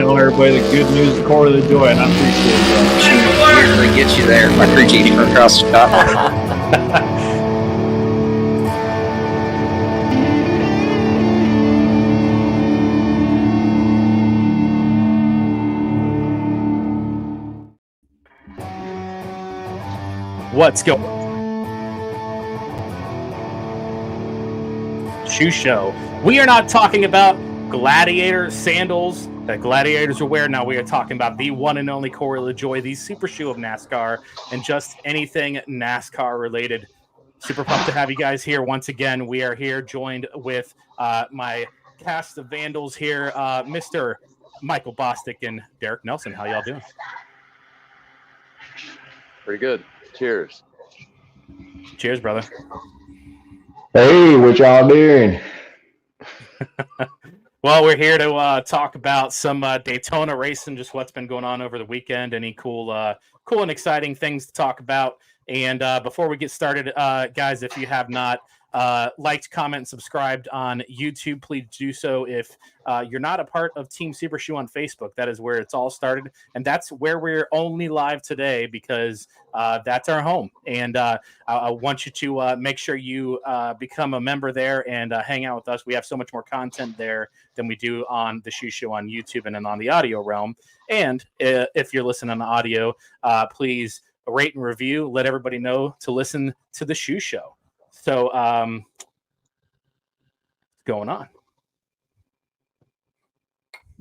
telling everybody the good news, the core of the joy, and I appreciate that. She usually gets you there. I appreciate you from across the shop. What's going Shoe Show. We are not talking about gladiator sandals that gladiators are wearing. Now we are talking about the one and only Corey LaJoy, the super shoe of NASCAR, and just anything NASCAR related. Super pumped to have you guys here once again. We are here joined with my cast of vandals here, Mr. Michael Bostic and Derek Nelson. How y'all doing? Pretty good. Cheers. Cheers, brother. Hey, what y'all doing? Well, we're here to talk about some Daytona racing, just what's been going on over the weekend. Any cool and exciting things to talk about. And before we get started, guys, if you have not liked, comment, and subscribed on YouTube, please do so. If you're not a part of Team Supershoe on Facebook, that is where it's all started. And that's where we're only live today because that's our home. And I want you to make sure you become a member there and hang out with us. We have so much more content there than we do on the Shoe Show on YouTube and then on the audio realm. And if you're listening on the audio, please rate and review. Let everybody know to listen to the Shoe Show. So, what's going on?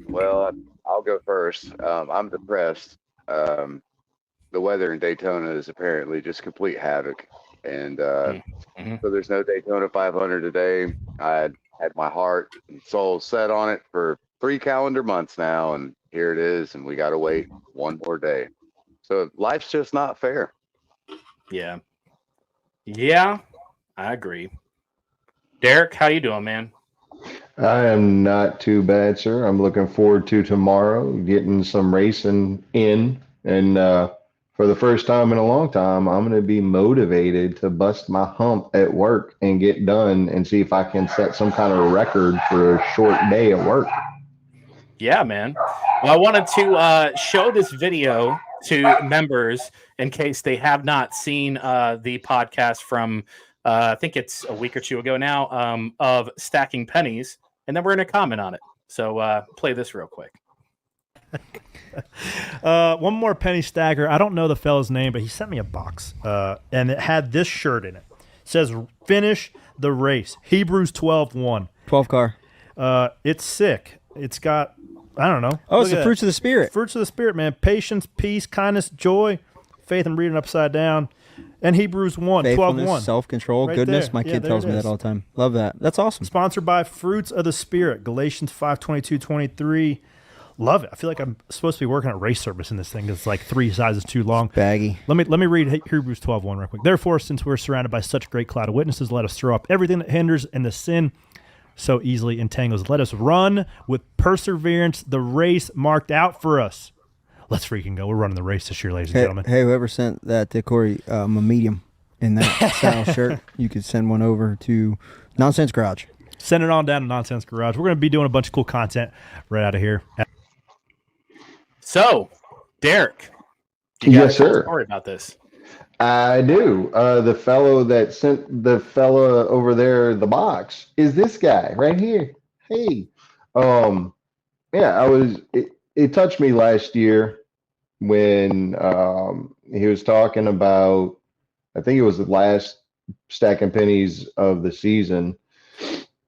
Well, I'll go first. I'm depressed. The weather in Daytona is apparently just complete havoc. And so there's no Daytona 500 today. I had my heart and soul set on it for 3 calendar months now, and here it is, and we got to wait one more day. So life's just not fair. Yeah, I agree. Derek, how you doing, man? I am not too bad, sir. I'm looking forward to tomorrow, getting some racing in. And for the first time in a long time, I'm going to be motivated to bust my hump at work and get done and see if I can set some kind of record for a short day at work. Yeah, man. Well, I wanted to show this video to members in case they have not seen the podcast from I think it's a week or two ago now of stacking pennies, and then we're going to comment on it. So play this real quick. One more penny stacker. I don't know the fella's name, but he sent me a box, and it had this shirt in it. It says, "Finish the race." Hebrews 12:1. 12 car. It's sick. It's got, I don't know. Oh, it's the fruits of the Spirit. Fruits of the Spirit, man. Patience, peace, kindness, joy, faith. I'm reading upside down. And Hebrews 12:1. Self-control, right goodness. there. My kid tells me that all the time. Love that. That's awesome. Sponsored by Fruits of the Spirit. Galatians 5:22-23. Love it. I feel like I'm supposed to be working at race service in this thing. It's like 3 sizes too long. Baggy. Let me read Hebrews 12:1 real quick. Therefore, since we're surrounded by such a great cloud of witnesses, let us throw up everything that hinders and the sin so easily entangles. Let us run with perseverance the race marked out for us. Let's freaking go. We're running the race this year, ladies and gentlemen. Hey, whoever sent that to Corey, a medium in that style shirt, you could send one over to Nonsense Garage. Send it on down to Nonsense Garage. We're going to be doing a bunch of cool content right out of here. So, Derek, you got Yes, sir. a story about this? I do. The fellow that sent the fella over there the box is this guy right here. Hey, yeah, it touched me last year when he was talking about, I think it was the last stacking pennies of the season,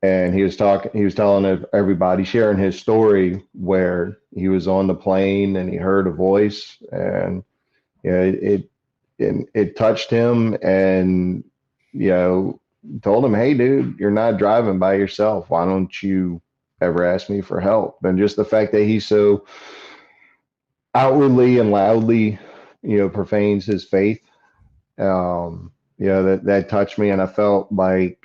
and he was telling everybody, sharing his story where he was on the plane and he heard a voice, and it touched him, and told him, hey dude, you're not driving by yourself. Why don't you ever ask me for help? And just the fact that he's so outwardly and loudly profanes his faith, that touched me. And I felt like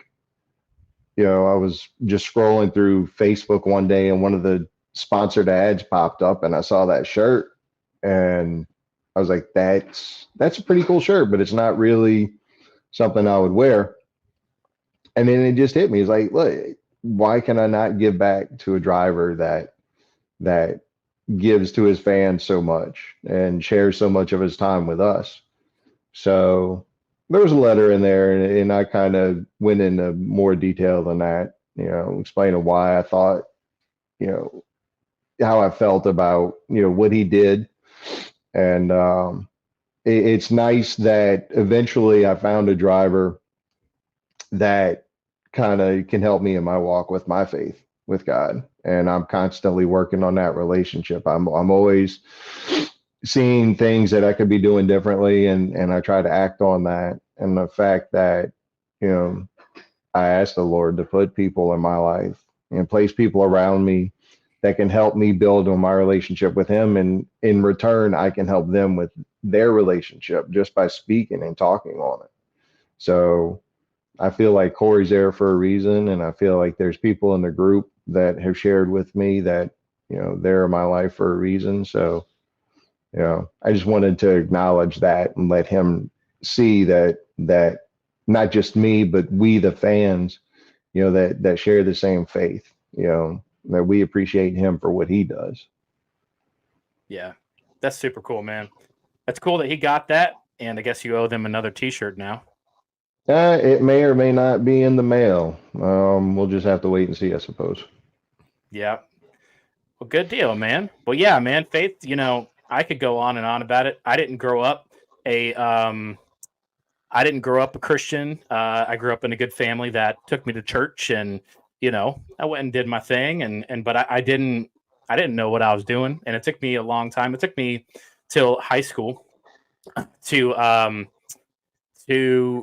I was just scrolling through Facebook one day and one of the sponsored ads popped up and I saw that shirt and I was like, that's a pretty cool shirt, but it's not really something I would wear. And then it just hit me. It's like, look, why can I not give back to a driver that gives to his fans so much and shares so much of his time with us. So there was a letter in there, and I kind of went into more detail than that, explaining why I thought, you know, how I felt about, what he did. And it's nice that eventually I found a driver that kind of can help me in my walk with my faith with God. And I'm constantly working on that relationship. I'm always seeing things that I could be doing differently, and I try to act on that. And the fact that, I ask the Lord to put people in my life and place people around me that can help me build on my relationship with him. And in return, I can help them with their relationship just by speaking and talking on it. So I feel like Corey's there for a reason. And I feel like there's people in the group that have shared with me that, they're in my life for a reason. So, I just wanted to acknowledge that and let him see that not just me, but we, the fans, that share the same faith, that we appreciate him for what he does. Yeah, that's super cool, man. That's cool that he got that, and I guess you owe them another T-shirt now. It may or may not be in the mail. We'll just have to wait and see, I suppose. Yeah. Well, good deal, man. Well, yeah, man. Faith, I could go on and on about it. I didn't grow up a Christian. I grew up in a good family that took me to church, and I went and did my thing, but I didn't know what I was doing, and it took me a long time. It took me till high school to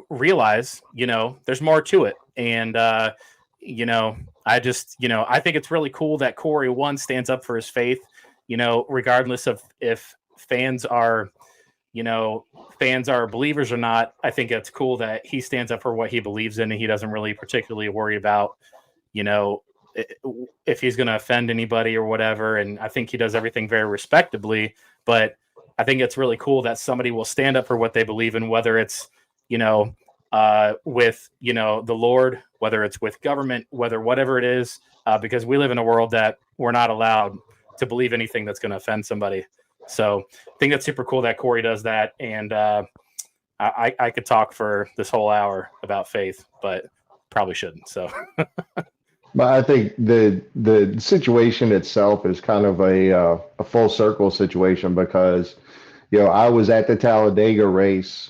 realize, there's more to it, and I just, I think it's really cool that Corey stands up for his faith, regardless of if fans are believers or not. I think it's cool that he stands up for what he believes in, and he doesn't really particularly worry about, if he's going to offend anybody or whatever. And I think he does everything very respectably, but I think it's really cool that somebody will stand up for what they believe in, whether it's, with, the Lord, whether it's with government, whatever it is, because we live in a world that we're not allowed to believe anything that's going to offend somebody. So I think that's super cool that Corey does that. And I could talk for this whole hour about faith, but probably shouldn't. So, but I think the situation itself is kind of a full circle situation, because, I was at the Talladega race,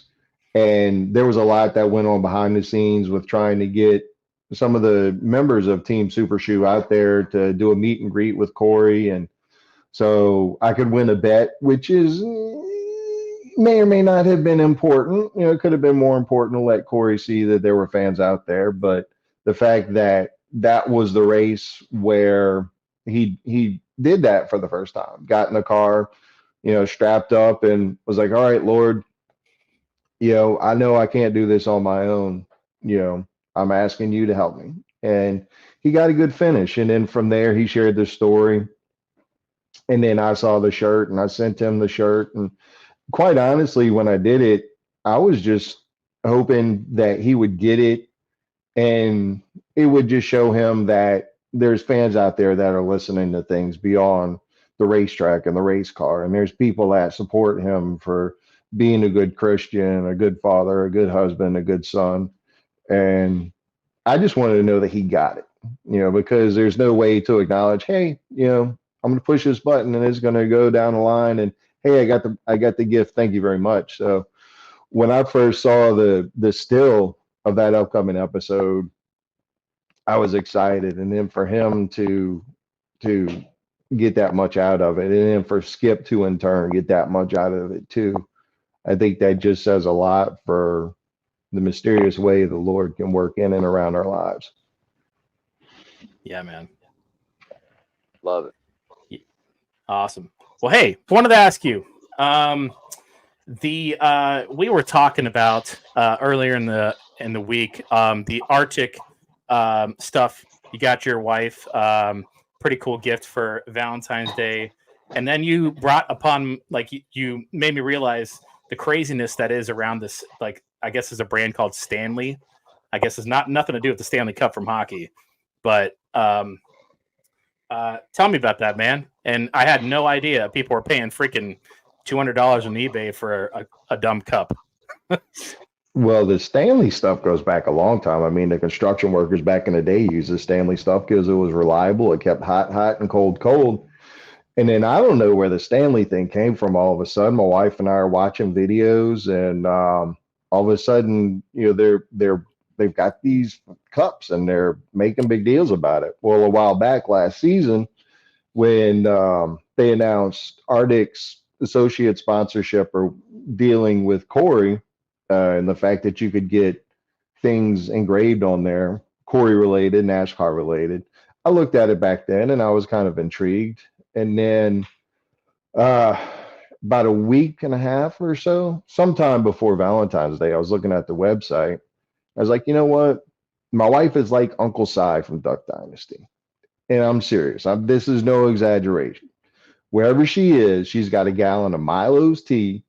and there was a lot that went on behind the scenes with trying to get some of the members of Team Supershoe out there to do a meet and greet with Corey. And so I could win a bet, which may or may not have been important. It could have been more important to let Corey see that there were fans out there. But the fact that was the race where he did that for the first time, got in the car, strapped up, and was like, all right, Lord, I know I can't do this on my own. I'm asking you to help me. And he got a good finish. And then from there, he shared the story. And then I saw the shirt, and I sent him the shirt. And quite honestly, when I did it, I was just hoping that he would get it, and it would just show him that there's fans out there that are listening to things beyond the racetrack and the race car. And there's people that support him for being a good Christian, a good father, a good husband, a good son. And I just wanted to know that he got it, because there's no way to acknowledge, hey, I'm going to push this button and it's going to go down the line, and hey, I got the gift. Thank you very much. So when I first saw the still of that upcoming episode, I was excited. And then for him to get that much out of it, and then for Skip to in turn get that much out of it too, I think that just says a lot for the mysterious way the Lord can work in and around our lives. Yeah, man. Love it. Awesome. Well, hey, wanted to ask you, we were talking about earlier in the week, the Arctic stuff. You got your wife, pretty cool gift for Valentine's Day. And then you brought upon, you made me realize the craziness that is around this, I guess is a brand called Stanley. I guess it's nothing to do with the Stanley Cup from hockey, but tell me about that, man. and I had no idea people were paying freaking $200 on eBay for a dumb cup. Well, the Stanley stuff goes back a long time. I mean, the construction workers back in the day used the Stanley stuff because it was reliable. It kept hot, and cold. And then I don't know where the Stanley thing came from. All of a sudden, my wife and I are watching videos, and all of a sudden, they've got these cups and they're making big deals about it. Well, a while back last season, when they announced Ardic's associate sponsorship or dealing with Corey, and the fact that you could get things engraved on there, Corey related, NASCAR related. I looked at it back then and I was kind of intrigued. And then about a week and a half or so, sometime before Valentine's Day, I was looking at the website. I was like, you know what? My wife is like Uncle Si from Duck Dynasty. And I'm serious. This is no exaggeration. Wherever she is, she's got a gallon of Milo's tea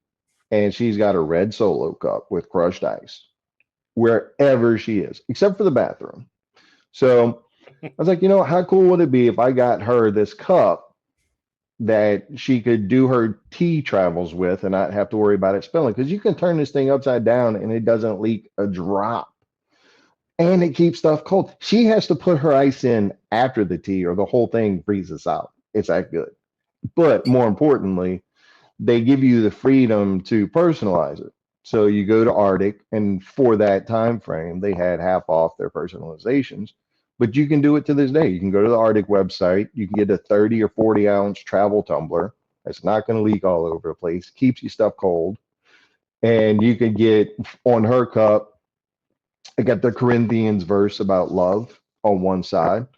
and she's got a red Solo cup with crushed ice wherever she is, except for the bathroom. So I was like, how cool would it be if I got her this cup that she could do her tea travels with and not have to worry about it spilling? Because you can turn this thing upside down and it doesn't leak a drop. And it keeps stuff cold. She has to put her ice in after the tea or the whole thing freezes out. It's that good. But more importantly, they give you the freedom to personalize it. So you go to Arctic, and for that time frame, they had half off their personalizations. But you can do it to this day. You can go to the Arctic website. You can get a 30 or 40 ounce travel tumbler that's not going to leak all over the place, keeps your stuff cold. And you can get on her cup, I got the Corinthians verse about love on one side.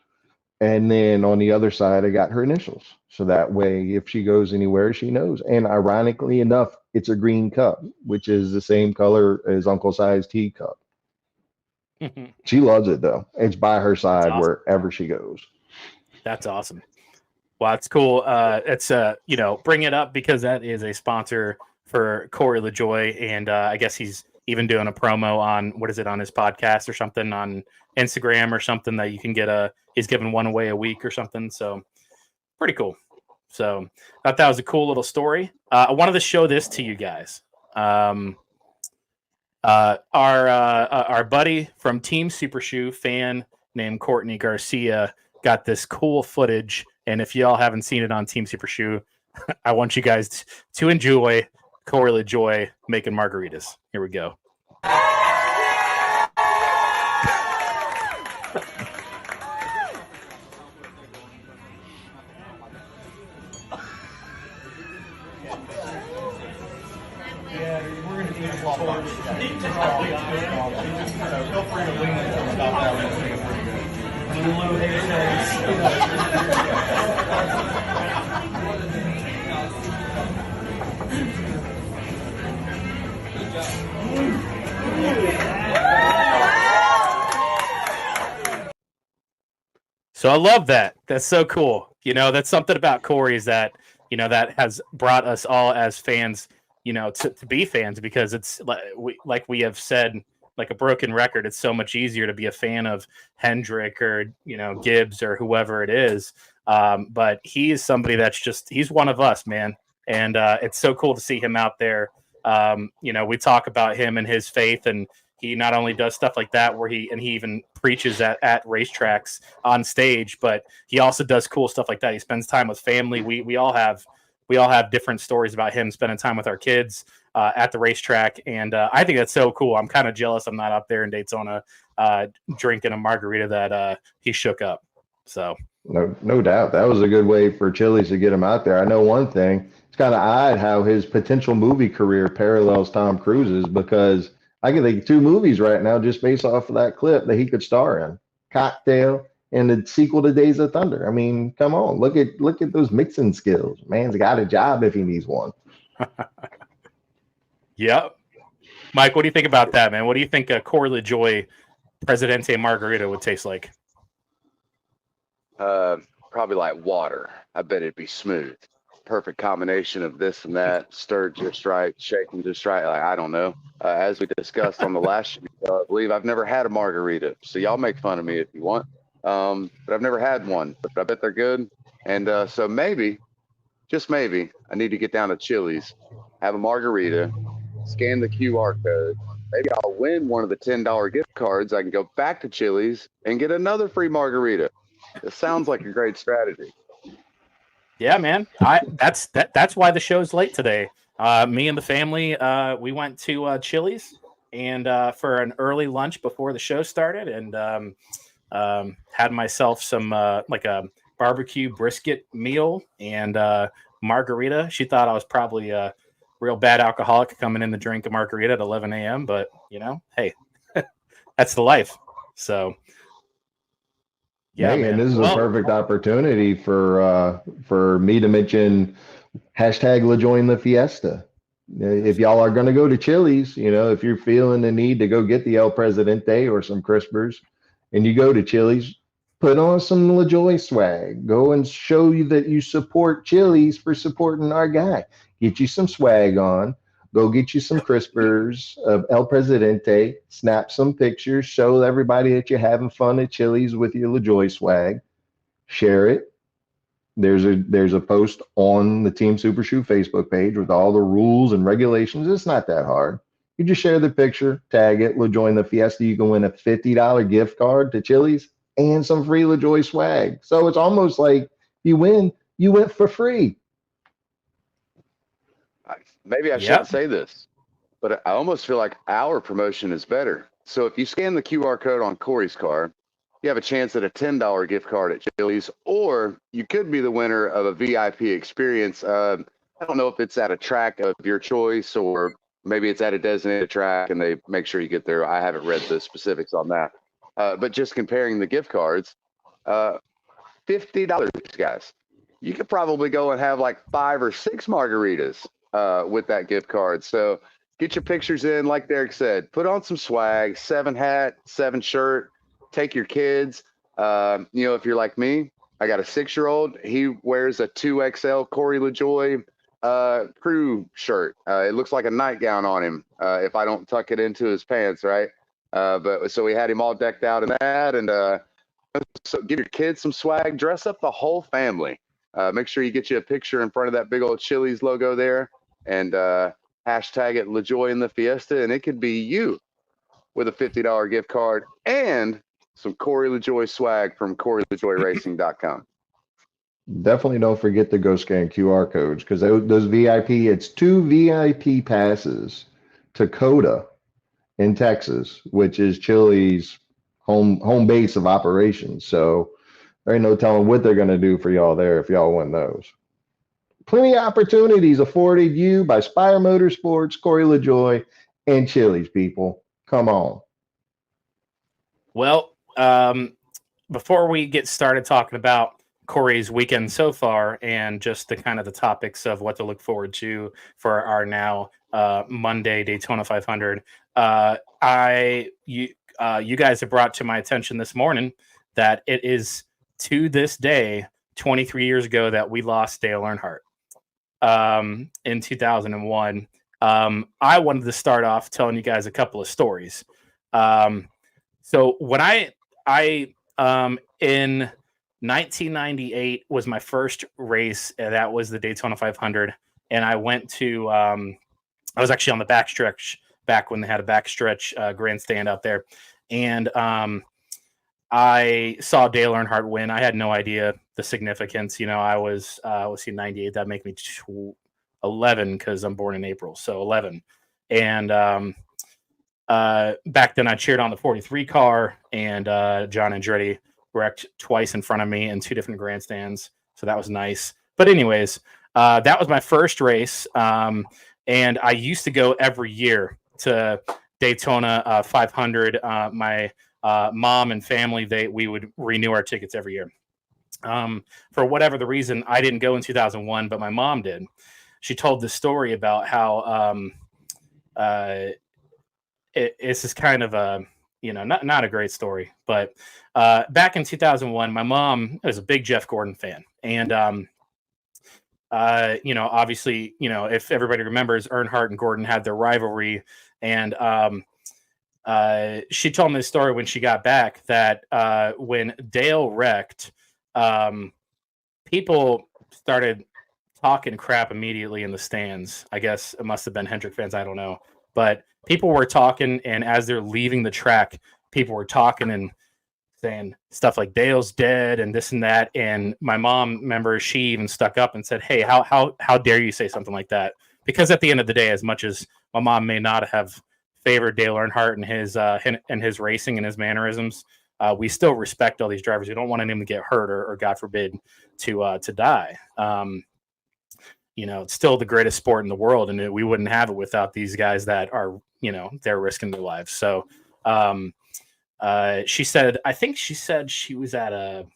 And then on the other side, I got her initials. So that way, if she goes anywhere, she knows. And ironically enough, it's a green cup, which is the same color as Uncle Si's tea cup. She loves it, though. It's by her side wherever she goes. That's awesome. Well, that's cool. It's bring it up because that is a sponsor for Corey LaJoy, and I guess he's even doing a promo on on his podcast or something on Instagram or something that you can get he's giving one away a week or something. So pretty cool. So thought that was a cool little story. I wanted to show this to you guys. Our buddy from Team Supershoe, fan named Courtney Garcia, got this cool footage. And if y'all haven't seen it on Team Supershoe, I want you guys to enjoy Corey LaJoy making margaritas. Here we go. So I love that. That's so cool. That's something about Corey is that, that has brought us all as fans, to be fans, because it's like we have said, like a broken record, it's so much easier to be a fan of Hendrick or, Gibbs or whoever it is. But he is somebody he's one of us, man. And it's so cool to see him out there. We talk about him and his faith, and he not only does stuff like that where he even preaches at racetracks on stage, but he also does cool stuff like that. He spends time with family. We all have different stories about him spending time with our kids at the racetrack. And I think that's so cool. I'm kind of jealous I'm not out there in Daytona drinking a margarita that he shook up. So no doubt. That was a good way for Chili's to get him out there. I know one thing. It's kind of odd how his potential movie career parallels Tom Cruise's, because I can think of 2 movies right now just based off of that clip that he could star in: Cocktail and the sequel to Days of Thunder. I mean, come on, look at those mixing skills. Man's got a job if he needs one. Yep. Mike, what do you think about that, man? What do you think a Corey LaJoy Presidente margarita would taste like? Probably like water. I bet it'd be smooth. Perfect combination of this and that, stirred just right, shaken just right. Like, I don't know. As we discussed on the last show, I believe I've never had a margarita. So y'all make fun of me if you want. But I've never had one. But I bet they're good. And so maybe just maybe, I need to get down to Chili's, have a margarita, scan the QR code. Maybe I'll win one of the $10 gift cards. I can go back to Chili's and get another free margarita. It sounds like a great strategy. Yeah, man. That's why the show's late today. Me and the family, we went to Chili's and for an early lunch before the show started, and had myself some like a barbecue brisket meal and margarita. She thought I was probably a real bad alcoholic coming in to drink a margarita at 11 a.m. But hey, that's the life. So. Yeah, Hey, man. and this is a perfect opportunity for me to mention hashtag LaJoin the Fiesta. If y'all are going to go to Chili's, if you're feeling the need to go get the El Presidente or some crispers, and you go to Chili's, put on some LaJoy swag. Go and show you that you support Chili's for supporting our guy. Get you some swag on. Go get you some crispers of El Presidente, snap some pictures, show everybody that you're having fun at Chili's with your LaJoy swag, share it. There's a post on the Team Supershoe Facebook page with all the rules and regulations. It's not that hard. You just share the picture, tag it, LaJoy the Fiesta. You can win a $50 gift card to Chili's and some free LaJoy swag. So it's almost like you win for free. Maybe I shouldn't say this, but I almost feel like our promotion is better. So if you scan the QR code on Corey's car, you have a chance at a $10 gift card at Chili's, or you could be the winner of a VIP experience. I don't know if it's at a track of your choice, or maybe it's at a designated track and they make sure you get there. I haven't read the specifics on that. But just comparing the gift cards, $50, guys. You could probably go and have like 5 or 6 margaritas with that gift card. So get your pictures in, like Derek said. Put on some swag, 7 hat, 7 shirt. Take your kids. If you're like me, I got a 6-year-old. He wears a 2XL Corey LaJoy crew shirt. It looks like a nightgown on him if I don't tuck it into his pants, right? But so we had him all decked out in that, and so give your kids some swag. Dress up the whole family. Make sure you get you a picture in front of that big old Chili's logo there, and hashtag it LaJoy in the Fiesta, and it could be you with a $50 gift card and some Corey LaJoy swag from CoreyLaJoyRacing.com. Definitely don't forget to go scan QR codes, because those VIP, it's 2 VIP passes to Coda in Texas, which is Chili's home base of operations. So there ain't no telling what they're going to do for y'all there if y'all win those. Plenty of opportunities afforded you by Spire Motorsports, Corey LaJoy, and Chili's, people. Come on. Well, before we get started talking about Corey's weekend so far and just the kind of the topics of what to look forward to for our now Monday Daytona 500, you guys have brought to my attention this morning that it is to this day 23 years ago that we lost Dale Earnhardt in 2001. I wanted to start off telling you guys a couple of stories. So when I in 1998 was my first race, and that was the Daytona 500, and I went to I was actually on the backstretch back when they had a backstretch grandstand out there, and I saw Dale Earnhardt win. I had no idea the significance. I was 98. That make me 11 because I'm born in April, so 11. And back then I cheered on the 43 car, and John Andretti wrecked twice in front of me in 2 different grandstands. So that was nice. But anyways, that was my first race. And I used to go every year to Daytona 500. My mom and family, we would renew our tickets every year. For whatever the reason, I didn't go in 2001, but my mom did. She told the story about how it's just kind of a, not a great story, but back in 2001, my mom was a big Jeff Gordon fan. And, obviously, if everybody remembers, Earnhardt and Gordon had their rivalry. And she told me the story when she got back that when Dale wrecked, people started talking crap immediately in the stands. I guess it must have been Hendrick fans. I don't know. But people were talking, and as they're leaving the track, people were talking and saying stuff like Dale's dead and this and that. And my mom, remember, she even stuck up and said, "Hey, how dare you say something like that?" Because at the end of the day, as much as my mom may not have favored Dale Earnhardt and his racing and his mannerisms, we still respect all these drivers. We don't want them to get hurt or God forbid, to die. It's still the greatest sport in the world, and we wouldn't have it without these guys that are, they're risking their lives. So, she said, I think she said she was at a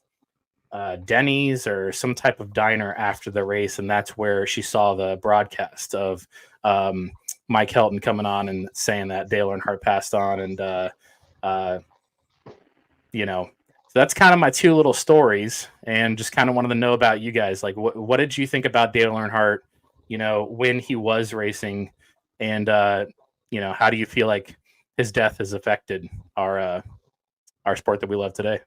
Denny's or some type of diner after the race, and that's where she saw the broadcast of Mike Helton coming on and saying that Dale Earnhardt passed on, and so that's kind of my two little stories, and just kind of wanted to know about you guys. Like, what did you think about Dale Earnhardt, when he was racing, and how do you feel like his death has affected our sport that we love today?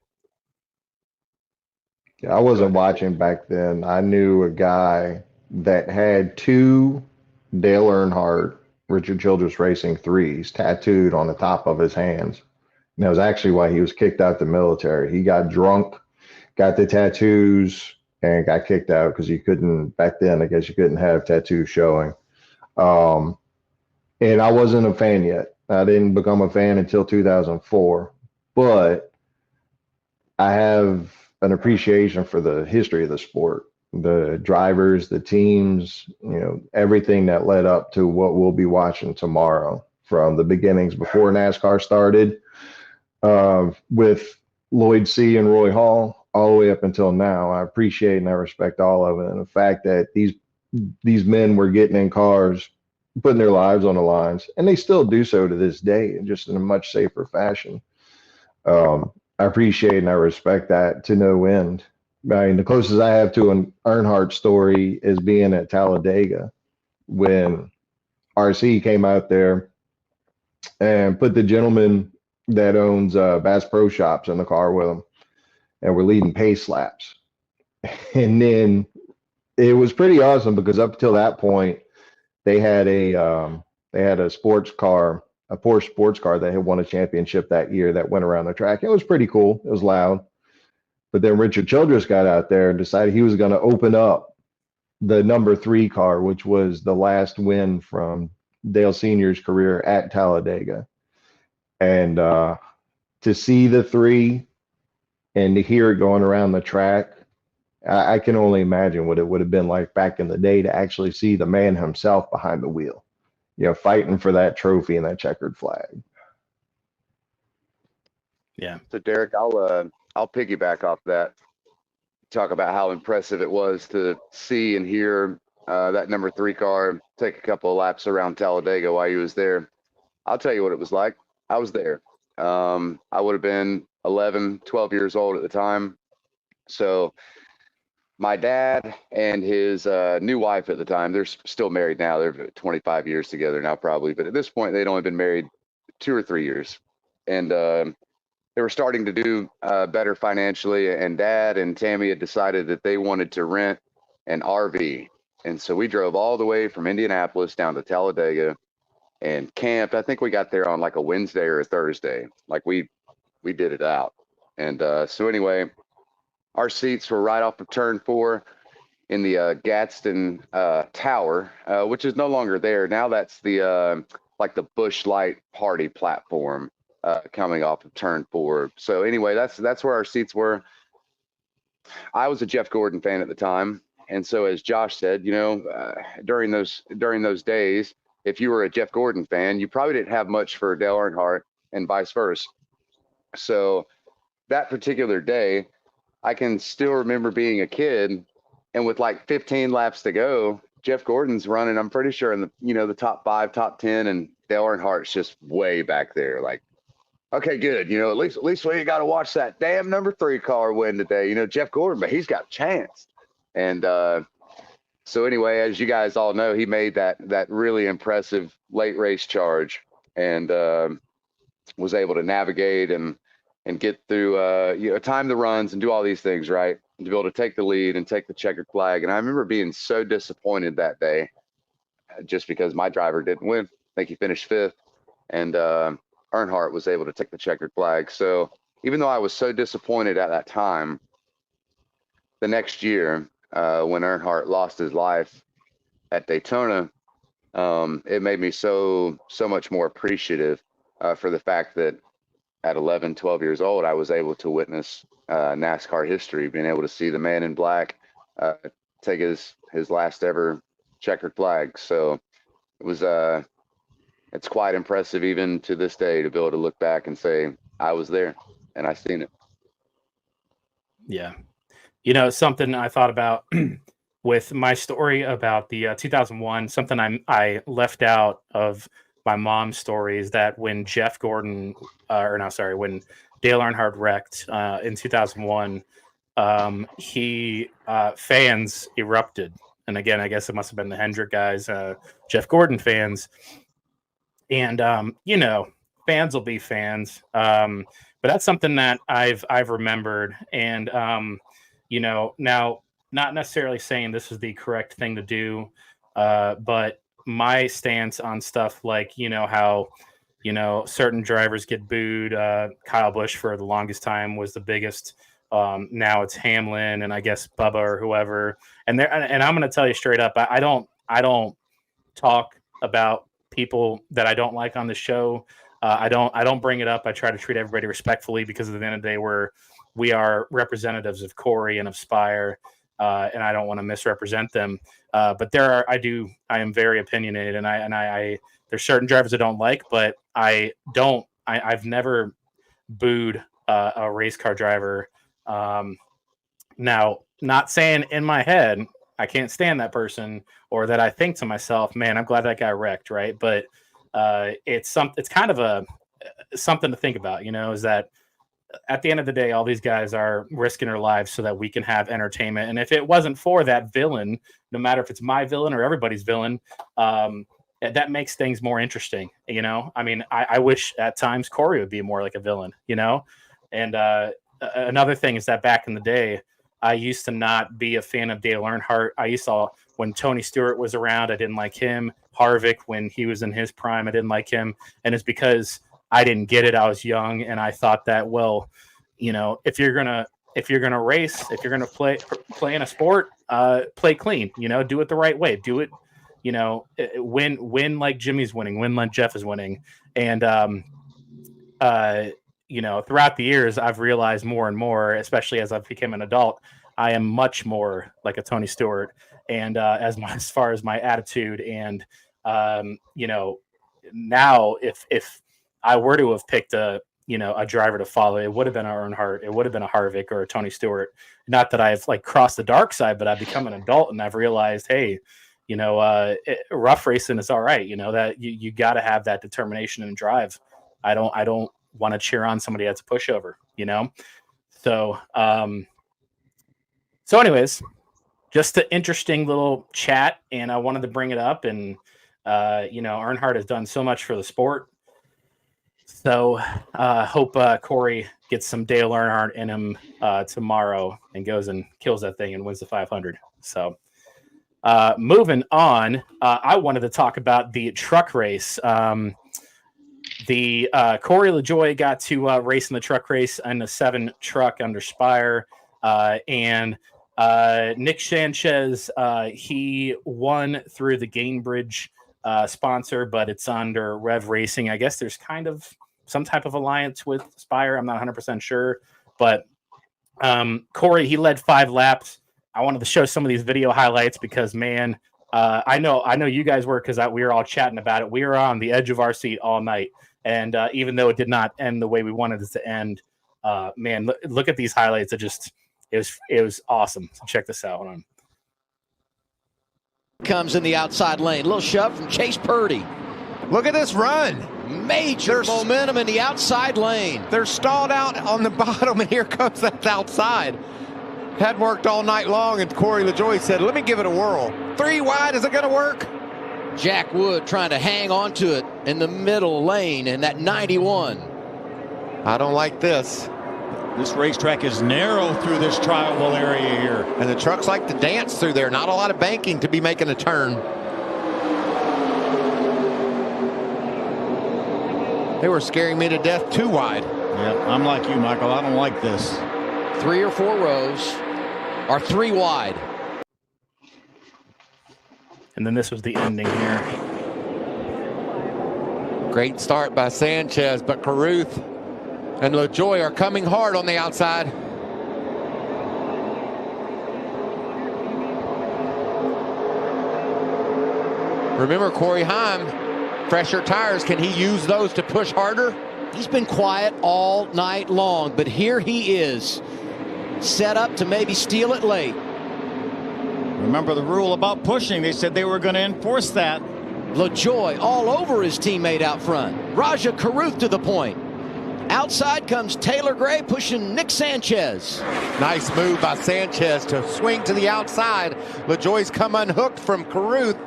Yeah, I wasn't watching back then. I knew a guy that had two Dale Earnhardt Richard Childress Racing threes tattooed on the top of his hands. And that was actually why he was kicked out the military. He got drunk, got the tattoos, and got kicked out because you couldn't, back then, I guess you couldn't have tattoos showing. And I wasn't a fan yet. I didn't become a fan until 2004. But I have an appreciation for the history of the sport, the drivers, the teams, everything that led up to what we'll be watching tomorrow, from the beginnings before NASCAR started, with Lloyd C. and Roy Hall, all the way up until now. I appreciate and I respect all of it. And the fact that these men were getting in cars, putting their lives on the lines, and they still do so to this day, just in a much safer fashion. I appreciate and I respect that to no end. I mean, the closest I have to an Earnhardt story is being at Talladega when RC came out there and put the gentleman that owns Bass Pro Shops in the car with him, and we're leading pace laps. And then it was pretty awesome because up until that point, they had a sports car, a Porsche sports car that had won a championship that year that went around the track. It was pretty cool. It was loud. But then Richard Childress got out there and decided he was going to open up the number 3 car, which was the last win from Dale Sr.'s career at Talladega. And to see the 3 and to hear it going around the track, I can only imagine what it would have been like back in the day to actually see the man himself behind the wheel, fighting for that trophy and that checkered flag. Yeah. So Derek, I'll piggyback off that. Talk about how impressive it was to see and hear that number 3 car take a couple of laps around Talladega while he was there. I'll tell you what it was like. I was there. I would have been 11, 12 years old at the time. So my dad and his new wife at the time, they're still married now. They're 25 years together now, probably. But at this point, they'd only been married 2 or 3 years. And they were starting to do better financially. And Dad and Tammy had decided that they wanted to rent an RV. And so we drove all the way from Indianapolis down to Talladega and camped. I think we got there on like a Wednesday or a Thursday. Like we did it out. And so anyway, our seats were right off of turn 4 in the Gadsden Tower, which is no longer there. Now that's the like the Busch Light party platform coming off of turn 4. So anyway, that's where our seats were. I was a Jeff Gordon fan at the time. And so as Josh said, during those days, if you were a Jeff Gordon fan, you probably didn't have much for Dale Earnhardt and vice versa. So that particular day, I can still remember being a kid, and with like 15 laps to go, Jeff Gordon's running, I'm pretty sure, in the top 5, top 10, and Dale Earnhardt's just way back there. Like, okay, good. At least we got to watch that damn number 3 car win today. Jeff Gordon, but he's got a chance. And so anyway, as you guys all know, he made that really impressive late race charge and was able to navigate and get through, time the runs and do all these things, right? to be able to take the lead and take the checkered flag. And I remember being so disappointed that day, just because my driver didn't win. I think he finished 5th, and Earnhardt was able to take the checkered flag. So even though I was so disappointed at that time, the next year when Earnhardt lost his life at Daytona, it made me so much more appreciative for the fact that at 11, 12 years old, I was able to witness NASCAR history, being able to see the man in black take his last ever checkered flag. So it was it's quite impressive even to this day to be able to look back and say I was there and I seen it. Yeah. You know, something I thought about with my story about the 2001, something I left out of my mom's story is that when Jeff Gordon, when Dale Earnhardt wrecked in 2001, fans erupted. And again, I guess it must have been the Hendrick guys, Jeff Gordon fans. And, you know, fans will be fans. But that's something that I've remembered. And, you know, now, not necessarily saying this is the correct thing to do, but my stance on stuff like, you know, how, you know, certain drivers get booed. Kyle Busch for the longest time was the biggest. Now it's Hamlin and I guess Bubba or whoever. And I'm going to tell you straight up, I don't talk about people that I don't like on the show. I don't bring it up. I try to treat everybody respectfully because at the end of the day, we are representatives of Corey and of Spire, and I don't want to misrepresent them. But I am very opinionated, and I there's certain drivers I don't like, but I've never booed a race car driver. Now, not saying in my head I can't stand that person, or that I think to myself, man, I'm glad that guy wrecked, right? But it's kind of something to think about, you know, is that at the end of the day, all these guys are risking their lives so that we can have entertainment. And if it wasn't for that villain, no matter if it's my villain or everybody's villain, that makes things more interesting. You know, I mean, I wish at times Corey would be more like a villain, you know? And another thing is that back in the day, I used to not be a fan of Dale Earnhardt. When Tony Stewart was around, I didn't like him. Harvick, when he was in his prime, I didn't like him. And it's because I didn't get it. I was young, and I thought that, well, you know, if you're gonna race, if you're gonna play in a sport, play clean. You know, do it the right way. Do it, you know, win like Jimmy's winning, win like Jeff is winning. And you know, throughout the years, I've realized more and more, especially as I've become an adult, I am much more like a Tony Stewart. And as far as my attitude, and you know, now if I were to have picked a driver to follow, it would have been an Earnhardt, it would have been a Harvick or a Tony Stewart. Not that I've like crossed the dark side, but I've become an adult and I've realized, hey, you know, rough racing is all right. You know, that you got to have that determination and drive. I don't want to cheer on somebody that's a pushover, you know? So, anyways, just an interesting little chat, and I wanted to bring it up. And, you know, Earnhardt has done so much for the sport. So, hope Corey gets some Dale Earnhardt in him tomorrow and goes and kills that thing and wins the 500. So, moving on, I wanted to talk about the truck race. Corey LaJoie got to race in the truck race in the 7 truck under Spire, and Nick Sanchez, he won through the Gainbridge sponsor, but it's under Rev Racing. I guess there's kind of some type of alliance with Spire. I'm not 100% sure, but Corey, he led 5 laps. I wanted to show some of these video highlights because, man, I know you guys were, because we were all chatting about it. We were on the edge of our seat all night. And even though it did not end the way we wanted it to end, man, look at these highlights. It was awesome. So check this out. Hold on. Comes in the outside lane. Little shove from Chase Purdy. Look at this run. Major momentum in the outside lane. They're stalled out on the bottom, and here comes that outside. Had worked all night long, and Corey LaJoie said, let me give it a whirl. 3 wide, is it going to work? Jack Wood trying to hang on to it in the middle lane in that 91. I don't like this. This racetrack is narrow through this trial area here. And the trucks like to dance through there. Not a lot of banking to be making a turn. They were scaring me to death too wide. Yeah, I'm like you, Michael. I don't like this. 3 or 4 rows are 3 wide. And then this was the ending here. Great start by Sanchez, but Carruth and LaJoie are coming hard on the outside. Remember Corey Heim, fresher tires. Can he use those to push harder? He's been quiet all night long, but here he is, set up to maybe steal it late. Remember the rule about pushing. They said they were going to enforce that. LaJoie all over his teammate out front. Raja Carruth to the point. Outside comes Taylor Gray pushing Nick Sanchez. Nice move by Sanchez to swing to the outside. LaJoie's come unhooked from Carruth.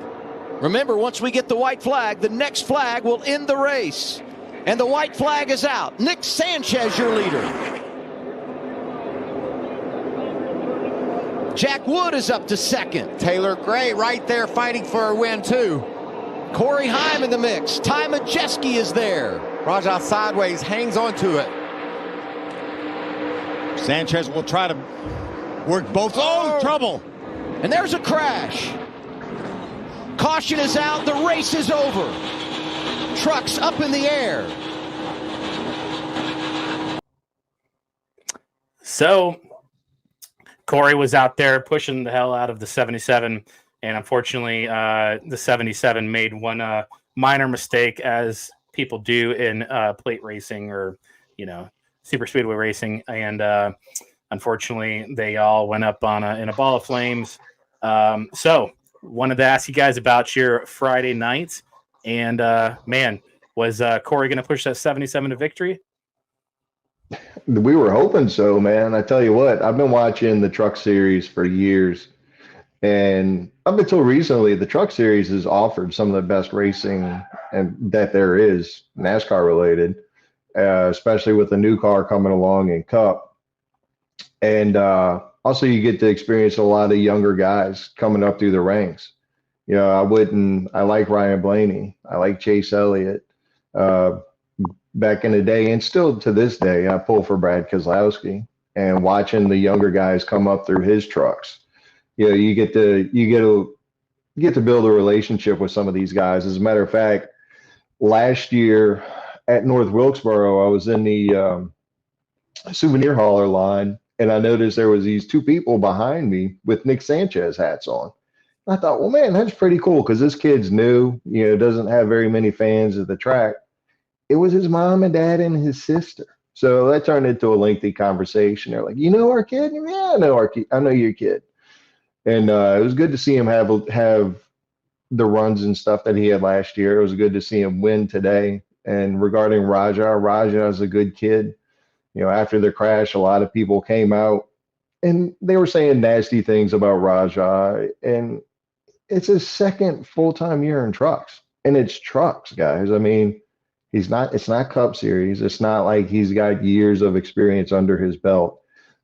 Remember, once we get the white flag, the next flag will end the race. And the white flag is out. Nick Sanchez, your leader. Jack Wood is up to second. Taylor Gray right there fighting for a win too. Corey Heim in the mix. Ty Majeski is there. Raja sideways, hangs onto it. Sanchez will try to work both. Oh, trouble. And there's a crash. Caution is out. The race is over. Trucks up in the air. So Corey was out there pushing the hell out of the 77, and unfortunately the 77 made one minor mistake, as people do in plate racing or super speedway racing, and unfortunately they all went up on in a ball of flames. So wanted to ask you guys about your Friday night, and man, was Corey going to push that 77 to victory? We were hoping so, man. I tell you what, I've been watching the Truck Series for years, and up until recently, the Truck Series has offered some of the best racing and that there is, NASCAR related, especially with the new car coming along in Cup. And also, you get to experience a lot of younger guys coming up through the ranks. I like Ryan Blaney. I like Chase Elliott. Back in the day, and still to this day, I pull for Brad Keselowski, and watching the younger guys come up through his trucks. You get to build a relationship with some of these guys. As a matter of fact, last year at North Wilkesboro, I was in the souvenir hauler line, and I noticed there was these 2 people behind me with Nick Sanchez hats on. I thought, well, man, that's pretty cool, because this kid's new, doesn't have very many fans at the track. It was his mom and dad and his sister. So that turned into a lengthy conversation. They're like, our kid? Yeah, I know our kid. I know your kid. And it was good to see him have the runs and stuff that he had last year. It was good to see him win today. And regarding Raja is a good kid. After the crash, a lot of people came out and they were saying nasty things about Raja. And it's his second full-time year in trucks. And it's trucks, guys. I mean, it's not Cup Series. It's not like he's got years of experience under his belt.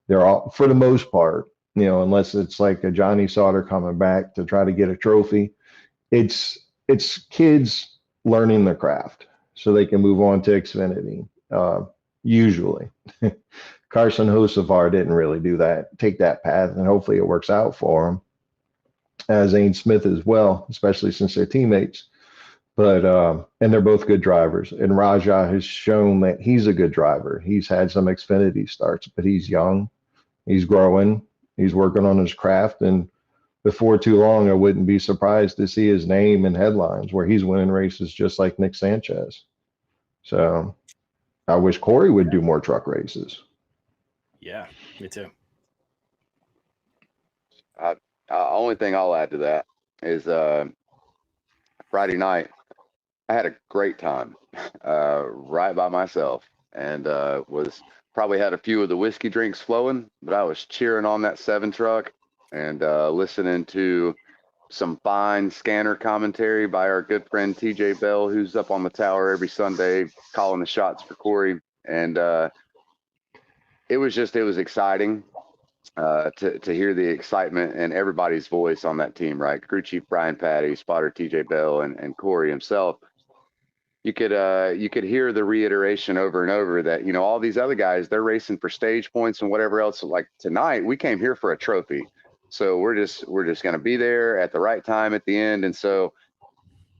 They're all, for the most part, unless it's like a Johnny Sauter coming back to try to get a trophy. It's kids learning the craft so they can move on to Xfinity. Usually, Carson Hocevar didn't really take that path, and hopefully it works out for him. Zane Smith as well, especially since they're teammates. But and they're both good drivers. And Raja has shown that he's a good driver. He's had some Xfinity starts, but he's young. He's growing. He's working on his craft. And before too long, I wouldn't be surprised to see his name in headlines where he's winning races just like Nick Sanchez. So I wish Corey would do more truck races. Yeah, me too. Only thing I'll add to that is Friday night, I had a great time right by myself, and probably had a few of the whiskey drinks flowing, but I was cheering on that 7 truck and listening to some fine scanner commentary by our good friend TJ Bell, who's up on the tower every Sunday calling the shots for Corey. And it was exciting to hear the excitement and everybody's voice on that team, right? Crew chief Brian Patty, spotter TJ Bell, and Corey himself. You could hear the reiteration over and over that, you know, all these other guys, they're racing for stage points and whatever else. Like tonight, we came here for a trophy. So we're just going to be there at the right time at the end. And so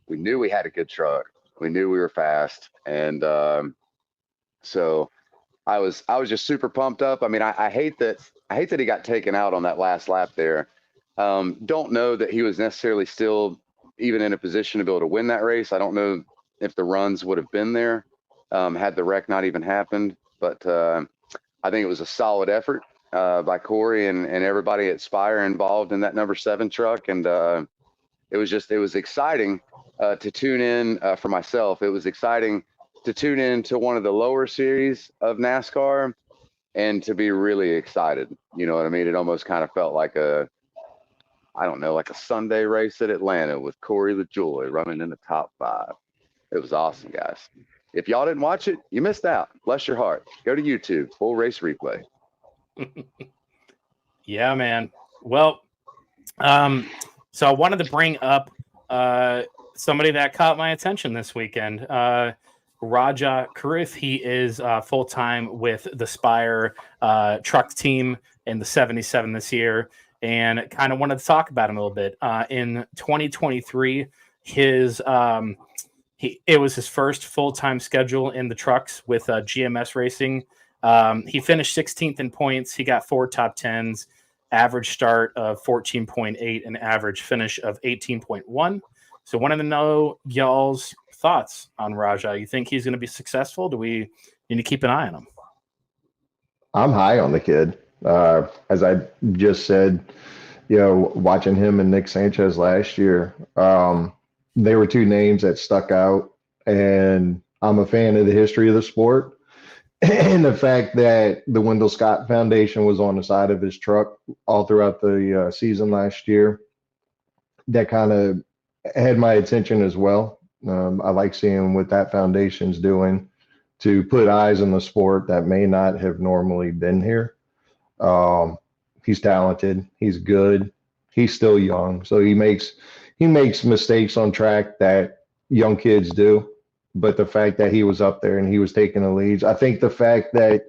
we knew we had a good truck. We knew we were fast. And so I was just super pumped up. I mean, I hate that he got taken out on that last lap there. Don't know that he was necessarily still even in a position to be able to win that race. I don't know if the runs would have been there had the wreck not even happened. But I think it was a solid effort by Corey and everybody at Spire involved in that number 7 truck. And it was exciting to tune in for myself. It was exciting to tune in to one of the lower series of NASCAR and to be really excited. You know what I mean? It almost kind of felt like a Sunday race at Atlanta with Corey LaJoie running in the top 5. It was awesome, guys. If y'all didn't watch it, you missed out. Bless your heart. Go to YouTube, full race replay. Yeah, man. Well, so I wanted to bring up somebody that caught my attention this weekend. Raja Karith. He is full-time with the Spire truck team in the 77 this year, and kind of wanted to talk about him a little bit. In 2023, it was his first full-time schedule in the trucks with GMS Racing. He finished 16th in points. He got 4 top 10s, average start of 14.8, and average finish of 18.1. So wanted to know y'all's thoughts on Raja. You think he's going to be successful? Do we need to keep an eye on him? I'm high on the kid. As I just said, you know, watching him and Nick Sanchez last year, they were 2 names that stuck out, and I'm a fan of the history of the sport and the fact that the Wendell Scott Foundation was on the side of his truck all throughout the season last year. That kind of had my attention as well. I like seeing what that foundation's doing to put eyes on the sport that may not have normally been here. He's talented. He's good. He's still young, so he makes mistakes on track that young kids do. But the fact that he was up there and he was taking the leads, I think the fact that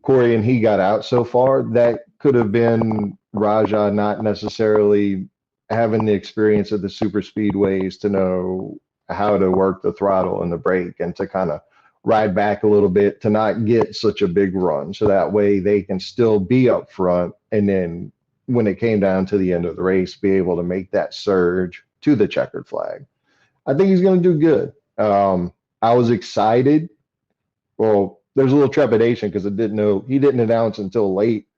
Corey and he got out so far, that could have been Raja not necessarily having the experience of the super speedways to know how to work the throttle and the brake and to kind of ride back a little bit to not get such a big run. So that way they can still be up front. And then when it came down to the end of the race, be able to make that surge to the checkered flag. I think he's going to do good. I was excited. Well, there's a little trepidation because he didn't announce until late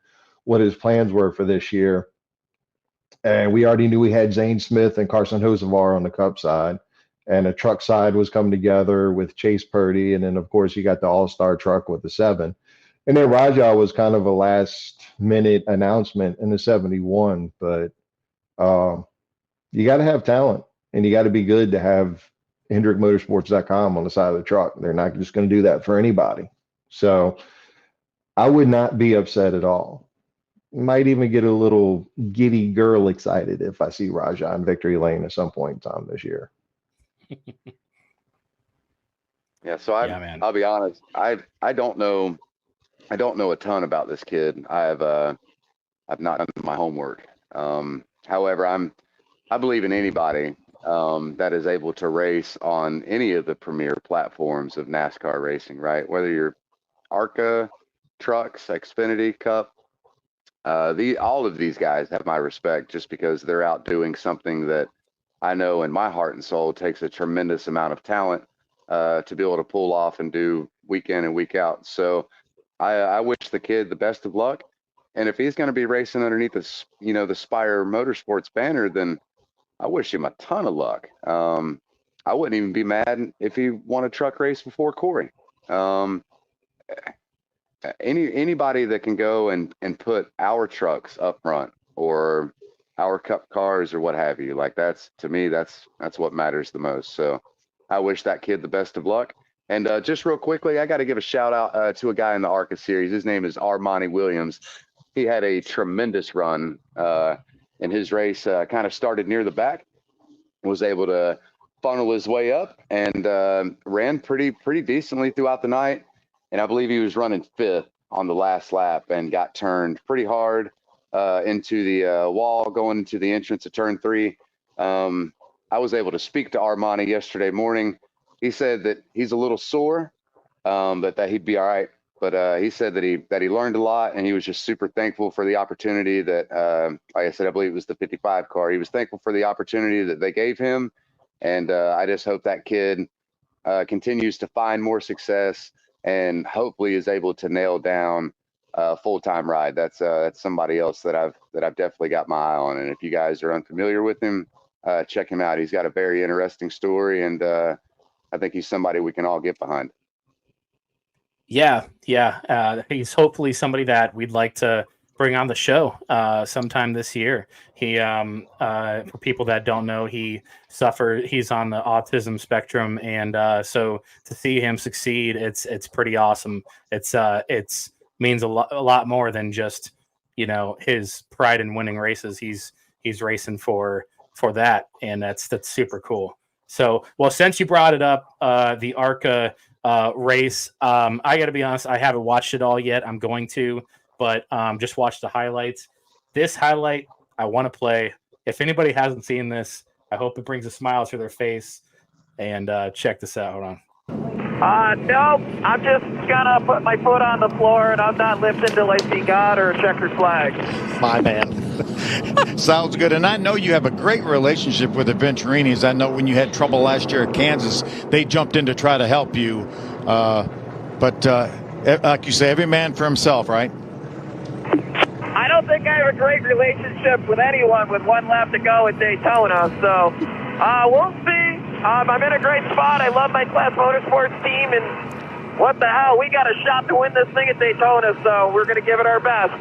what his plans were for this year. And we already knew we had Zane Smith and Carson Hocevar on the Cup side, and the truck side was coming together with Chase Purdy. And then, of course, you got the all-star truck with the 7. And then Raja was kind of a last-minute announcement in the 71. But you got to have talent, and you got to be good to have HendrickMotorsports.com on the side of the truck. They're not just going to do that for anybody. So I would not be upset at all. Might even get a little giddy girl excited if I see Raja in victory lane at some point in time this year. Yeah, so I'll be honest. I don't know a ton about this kid. I've not done my homework. However, I believe in anybody that is able to race on any of the premier platforms of NASCAR racing, right? Whether you're ARCA, trucks, Xfinity, Cup, all of these guys have my respect just because they're out doing something that I know in my heart and soul takes a tremendous amount of talent to be able to pull off and do week in and week out. So I wish the kid the best of luck. And if he's going to be racing underneath the Spire Motorsports banner, then I wish him a ton of luck. I wouldn't even be mad if he won a truck race before Corey. Anybody that can go and put our trucks up front or our Cup cars or what have you, like to me, that's what matters the most. So I wish that kid the best of luck. And just real quickly, I got to give a shout out to a guy in the ARCA series. His name is Armani Williams. He had a tremendous run in his race. Kind of started near the back, was able to funnel his way up, and ran pretty decently throughout the night. And I believe he was running 5th on the last lap and got turned pretty hard into the wall going into the entrance of turn 3. I was able to speak to Armani yesterday morning. He said that he's a little sore, but that he'd be all right. But he said that he learned a lot, and he was just super thankful for the opportunity that, like I said, I believe it was the 55 car. He was thankful for the opportunity that they gave him, and I just hope that kid continues to find more success and hopefully is able to nail down a full-time ride. That's somebody else that I've definitely got my eye on. And if you guys are unfamiliar with him, check him out. He's got a very interesting story, and I think he's somebody we can all get behind. Yeah. He's hopefully somebody that we'd like to bring on the show sometime this year. He, for people that don't know, he's on the autism spectrum, and so to see him succeed, it's pretty awesome. It's means a lot more than just, his pride in winning races. He's racing for that, and that's super cool. So, well, since you brought it up, the ARCA race, I got to be honest, I haven't watched it all yet. I'm going to, but just watch the highlights. This highlight I want to play. If anybody hasn't seen this, I hope it brings a smile to their face. And check this out. Hold on. Nope. I'm just gonna put my foot on the floor, and I'm not lifting till I see God or a checkered flag. My man. Sounds good. And I know you have a great relationship with the Venturinis. I know when you had trouble last year at Kansas, they jumped in to try to help you. But like you say, every man for himself, right? I don't think I have a great relationship with anyone with one lap to go at Daytona, so we'll see. I'm in a great spot. I love my Class Motorsports team, and what the hell, we got a shot to win this thing at Daytona, so we're going to give it our best.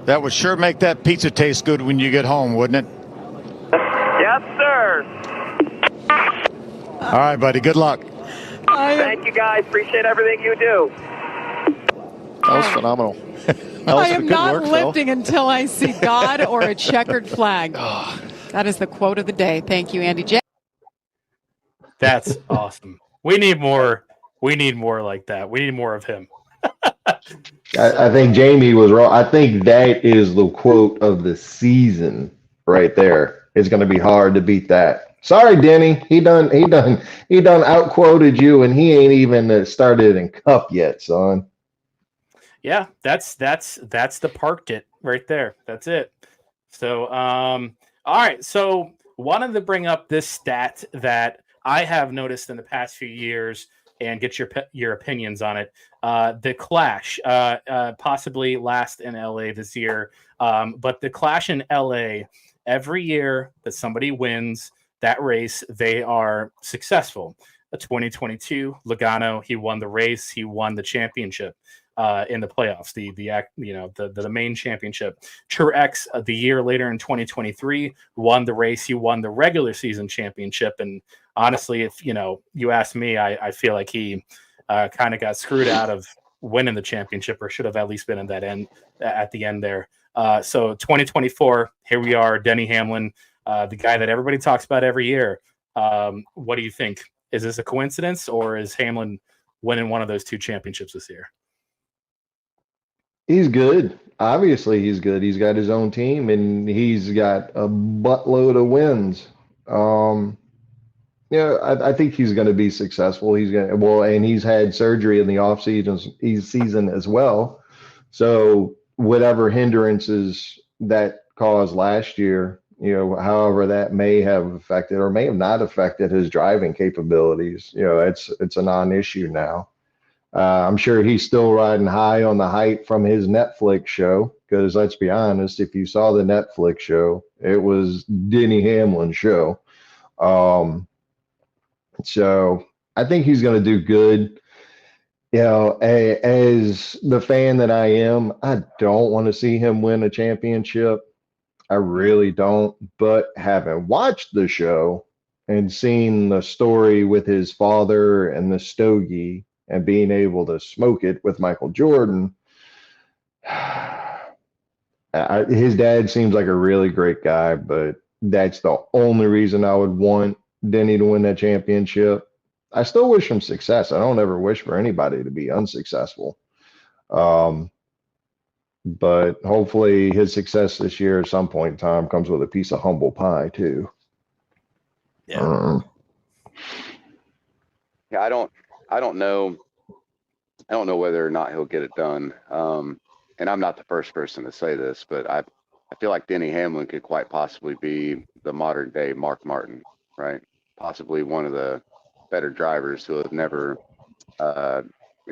That would sure make that pizza taste good when you get home, wouldn't it? Yes, sir. All right, buddy. Good luck. Thank you, guys. Appreciate everything you do. That was phenomenal. I am not lifting until I see God or a checkered flag. That is the quote of the day. Thank you, Andy J. That's awesome. We need more like that. We need more of him. I think Jamie was wrong. I think that is the quote of the season right there. It's going to be hard to beat that. Sorry, Denny. He done out quoted you, and he ain't even started in Cup yet, son. Yeah, that's the parked it right there. That's it. So, all right. So, wanted to bring up this stat that I have noticed in the past few years and get your opinions on it. The Clash, possibly last in LA this year, but the Clash in LA, every year that somebody wins that race, they are successful. 2022, Logano, he won the race, he won the championship in the playoffs, the main championship. Truex, the year later in 2023, won the race, he won the regular season championship, and honestly, if you ask me, I feel like he kind of got screwed out of winning the championship, or should have at least been at the end there. So 2024, here we are, Denny Hamlin, the guy that everybody talks about every year. What do you think? Is this a coincidence, or is Hamlin winning one of those two championships this year? He's good. Obviously, he's good. He's got his own team, and he's got a buttload of wins. I think he's going to be successful. And he's had surgery in the off season as well. So whatever hindrances that caused last year, however that may have affected or may have not affected his driving capabilities, it's a non-issue now. I'm sure he's still riding high on the hype from his Netflix show, because let's be honest, if you saw the Netflix show, it was Denny Hamlin's show. So I think he's going to do good. As the fan that I am, I don't want to see him win a championship. I really don't. But having watched the show, and seeing the story with his father and the stogie and being able to smoke it with Michael Jordan, his dad seems like a really great guy, but that's the only reason I would want Denny to win that championship. I still wish him success. I don't ever wish for anybody to be unsuccessful. But hopefully his success this year at some point in time comes with a piece of humble pie too. Yeah. Yeah, I don't know whether or not he'll get it done. And I'm not the first person to say this, but I feel like Denny Hamlin could quite possibly be the modern day Mark Martin, right? Possibly one of the better drivers who have never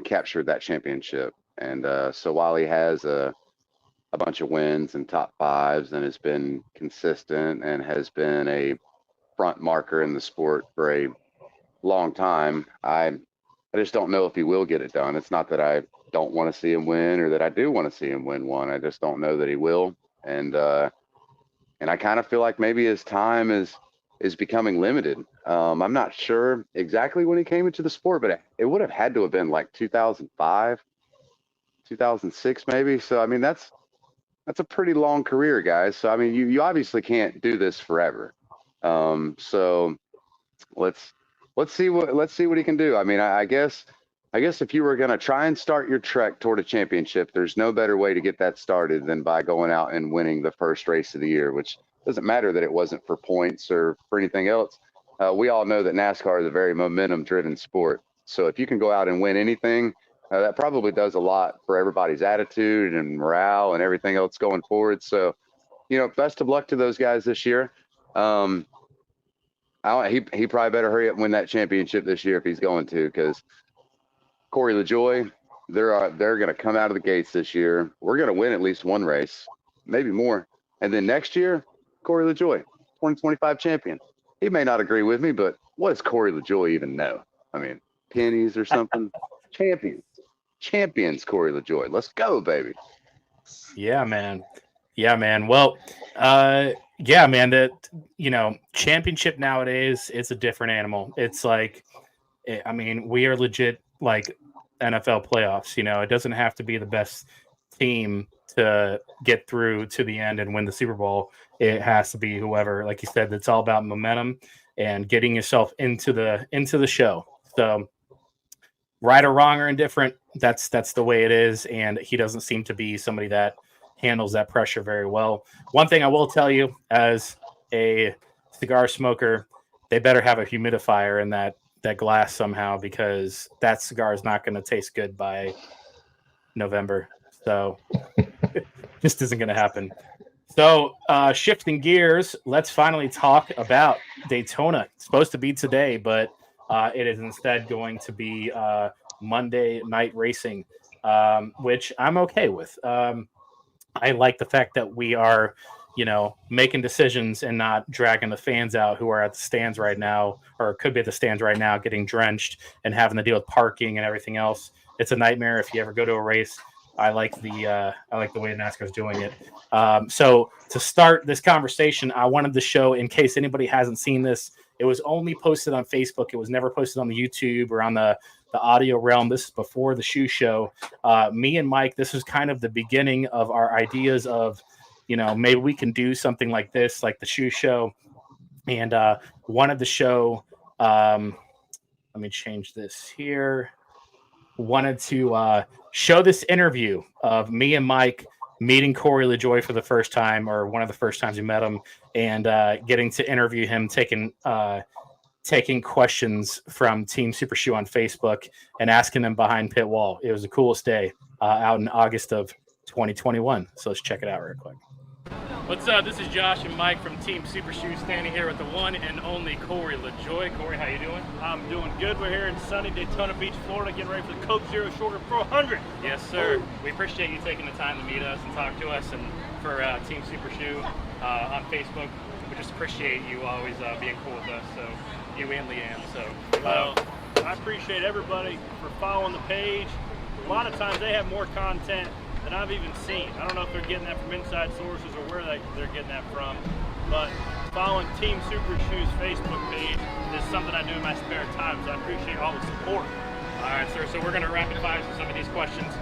captured that championship. And so while he has a bunch of wins and top fives and has been consistent and has been a front marker in the sport for a long time, I just don't know if he will get it done. It's not that I don't want to see him win or that I do want to see him win one. I just don't know that he will. And I kind of feel like maybe his time is becoming limited. I'm not sure exactly when he came into the sport, but it would have had to have been like 2005, 2006 maybe. So I mean that's a pretty long career, guys. So I mean you obviously can't do this forever. So let's see what he can do. I mean, I guess if you were going to try and start your trek toward a championship, there's no better way to get that started than by going out and winning the first race of the year, which doesn't matter that it wasn't for points or for anything else. We all know that NASCAR is a very momentum-driven sport. So if you can go out and win anything, that probably does a lot for everybody's attitude and morale and everything else going forward. So, best of luck to those guys this year. He probably better hurry up and win that championship this year if he's going to, because Corey LaJoie, they're going to come out of the gates this year. We're going to win at least one race, maybe more. And then next year, Corey LaJoie, 2025 champion. He may not agree with me, but what does Corey LaJoie even know? I mean, pennies or something? Champions, Corey LaJoie. Let's go, baby. Yeah, man. Well, yeah, man, that, championship nowadays, it's a different animal. It's like, I mean, we are legit like NFL playoffs. It doesn't have to be the best team to get through to the end and win the Super Bowl. It has to be whoever, like you said, it's all about momentum and getting yourself into the show. So right or wrong or indifferent, that's the way it is. And he doesn't seem to be somebody that handles that pressure very well. One thing I will tell you, as a cigar smoker, they better have a humidifier in that glass somehow, because that cigar is not going to taste good by November. So just isn't going to happen. So shifting gears, let's finally talk about Daytona. It's supposed to be today, but it is instead going to be Monday night racing, which I'm okay with. I like the fact that we are, making decisions and not dragging the fans out who are at the stands right now, or could be at the stands right now, getting drenched and having to deal with parking and everything else. It's a nightmare if you ever go to a race. I like the way NASCAR is doing it. So to start this conversation, I wanted to show, in case anybody hasn't seen this, it was only posted on Facebook. It was never posted on the YouTube or on the audio realm. This is before the shoe show. Me and Mike, this was kind of the beginning of our ideas of, maybe we can do something like this, like the shoe show. And wanted to show, let me change this here. Wanted to show this interview of me and Mike meeting Corey LaJoie for the first time, or one of the first times we met him, and getting to interview him, taking questions from Team Supershoe on Facebook and asking them behind pit wall. It was the coolest day out in August of 2021. So let's check it out real quick. What's up? This is Josh and Mike from Team Supershoe, standing here with the one and only Corey LaJoie. Corey, how you doing? I'm doing good. We're here in sunny Daytona Beach, Florida, getting ready for the Coke Zero Sugar 400. Yes, sir. We appreciate you taking the time to meet us and talk to us, and for Team Supershoe on Facebook. We just appreciate you always being cool with us. So you and Leanne. So well, I appreciate everybody for following the page. A lot of times they have more content than I've even seen. I don't know if they're getting that from inside sources or where they're getting that from, but following Team Supershoe's Facebook page is something I do in my spare time, so I appreciate all the support. All right, sir. So we're going to rapid fire some of these questions.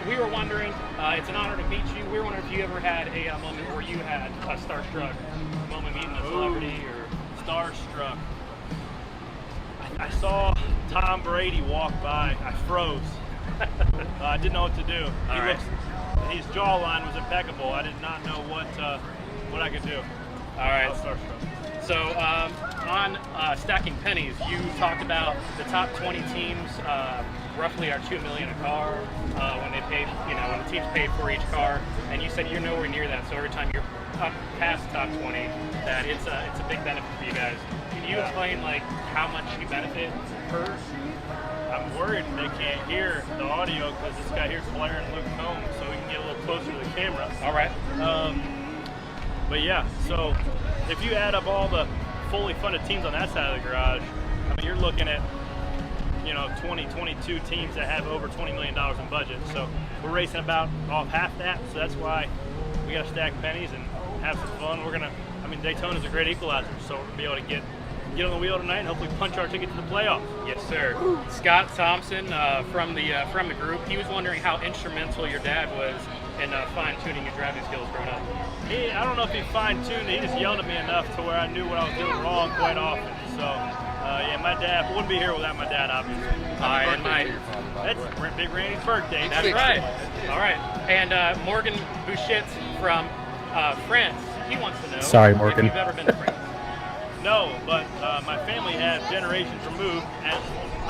We were wondering, it's an honor to meet you. We were wondering if you ever had a moment where you had a starstruck moment meeting a celebrity or starstruck. I saw Tom Brady walk by. I froze. I didn't know what to do. His jawline was impeccable. I did not know what I could do. All right. I was starstruck. So on Stacking Pennies, you talked about the top 20 teams roughly are $2 million a car when they pay, when the teams pay for each car, and you said you're nowhere near that. So every time you're up past top 20, that it's a big benefit for you guys. Can you explain how much you benefit per? I'm worried they can't hear the audio because this guy here's blaring Luke Combs, so we can get a little closer to the camera. All right. But yeah, so if you add up all the fully funded teams on that side of the garage, I mean, you're looking at 20, 22 teams that have over $20 million in budget. So we're racing about off half that. So that's why we got to stack pennies and have some fun. Daytona's a great equalizer, so we're gonna be able to get on the wheel tonight and hopefully punch our ticket to the playoffs. Yes, sir. Scott Thompson from the group, he was wondering how instrumental your dad was in fine-tuning your driving skills growing up. I don't know if he fine-tuned it. He just yelled at me enough to where I knew what I was doing wrong quite often. So, my dad wouldn't be here without my dad, obviously. That's Big Randy's birthday. That's right. All right. And Morgan Bouchette from France, he wants to know if you've ever been to France. No, but my family has generations removed, and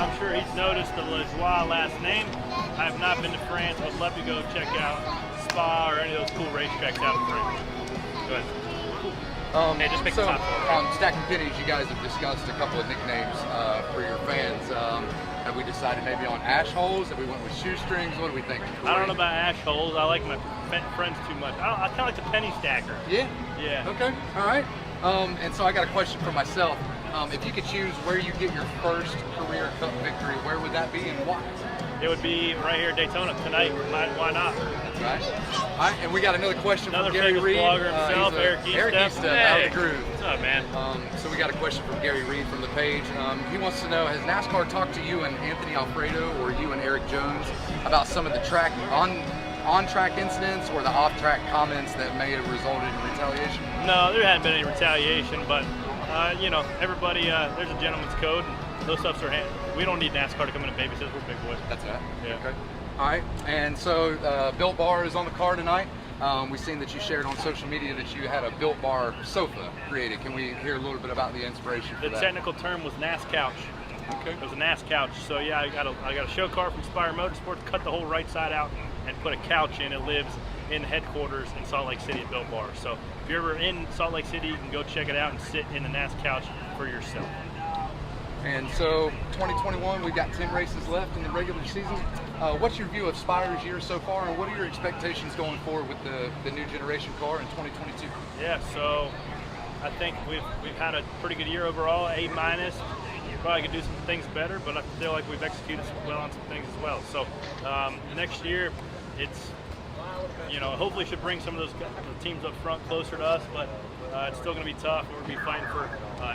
I'm sure he's noticed the Lajoie last name. I have not been to France. Would love to go check out Spa or any of those cool racetracks out in France. Go ahead. So on Stacking Pennies, you guys have discussed a couple of nicknames for your fans. Have we decided maybe on ash holes? Have we went with shoestrings? What do we think? I don't know about ash holes. I like my friends too much. I kind of like the penny stacker. Yeah? Yeah. Okay, all right. And so I got a question for myself. If you could choose where you get your first career Cup victory, where would that be and why? It would be right here at Daytona tonight. Why not? That's right. All right, and we got another question from Gary Reed. Blogger himself, Eric Eastep. Out of the groove. What's up, man? So we got a question from Gary Reed from the page. He wants to know, has NASCAR talked to you and Anthony Alfredo or you and Eric Jones about some of the track on-track incidents or the off-track comments that may have resulted in retaliation? No, there hadn't been any retaliation, but everybody, there's a gentleman's code, and those stuffs are handled. We don't need NASCAR to come in and babysit. We're big boys. That's right. Yeah. Okay. All right. And so Built Bar is on the car tonight. We've seen that you shared on social media that you had a Built Bar sofa created. Can we hear a little bit about the inspiration for that? The technical term was NAS couch. Okay. It was a NAS couch. So yeah, I got a show car from Spire Motorsports, cut the whole right side out and put a couch in. It lives in headquarters in Salt Lake City at Built Bar. So if you're ever in Salt Lake City, you can go check it out and sit in the NAS couch for yourself. And so 2021, we've got 10 races left in the regular season. What's your view of Spire's year so far, and what are your expectations going forward with the new generation car in 2022? Yeah, so I think we've had a pretty good year overall, A-. Probably could do some things better, but I feel like we've executed well on some things as well. So next year, it's hopefully should bring some of those teams up front closer to us, but it's still going to be tough. We're going to be fighting for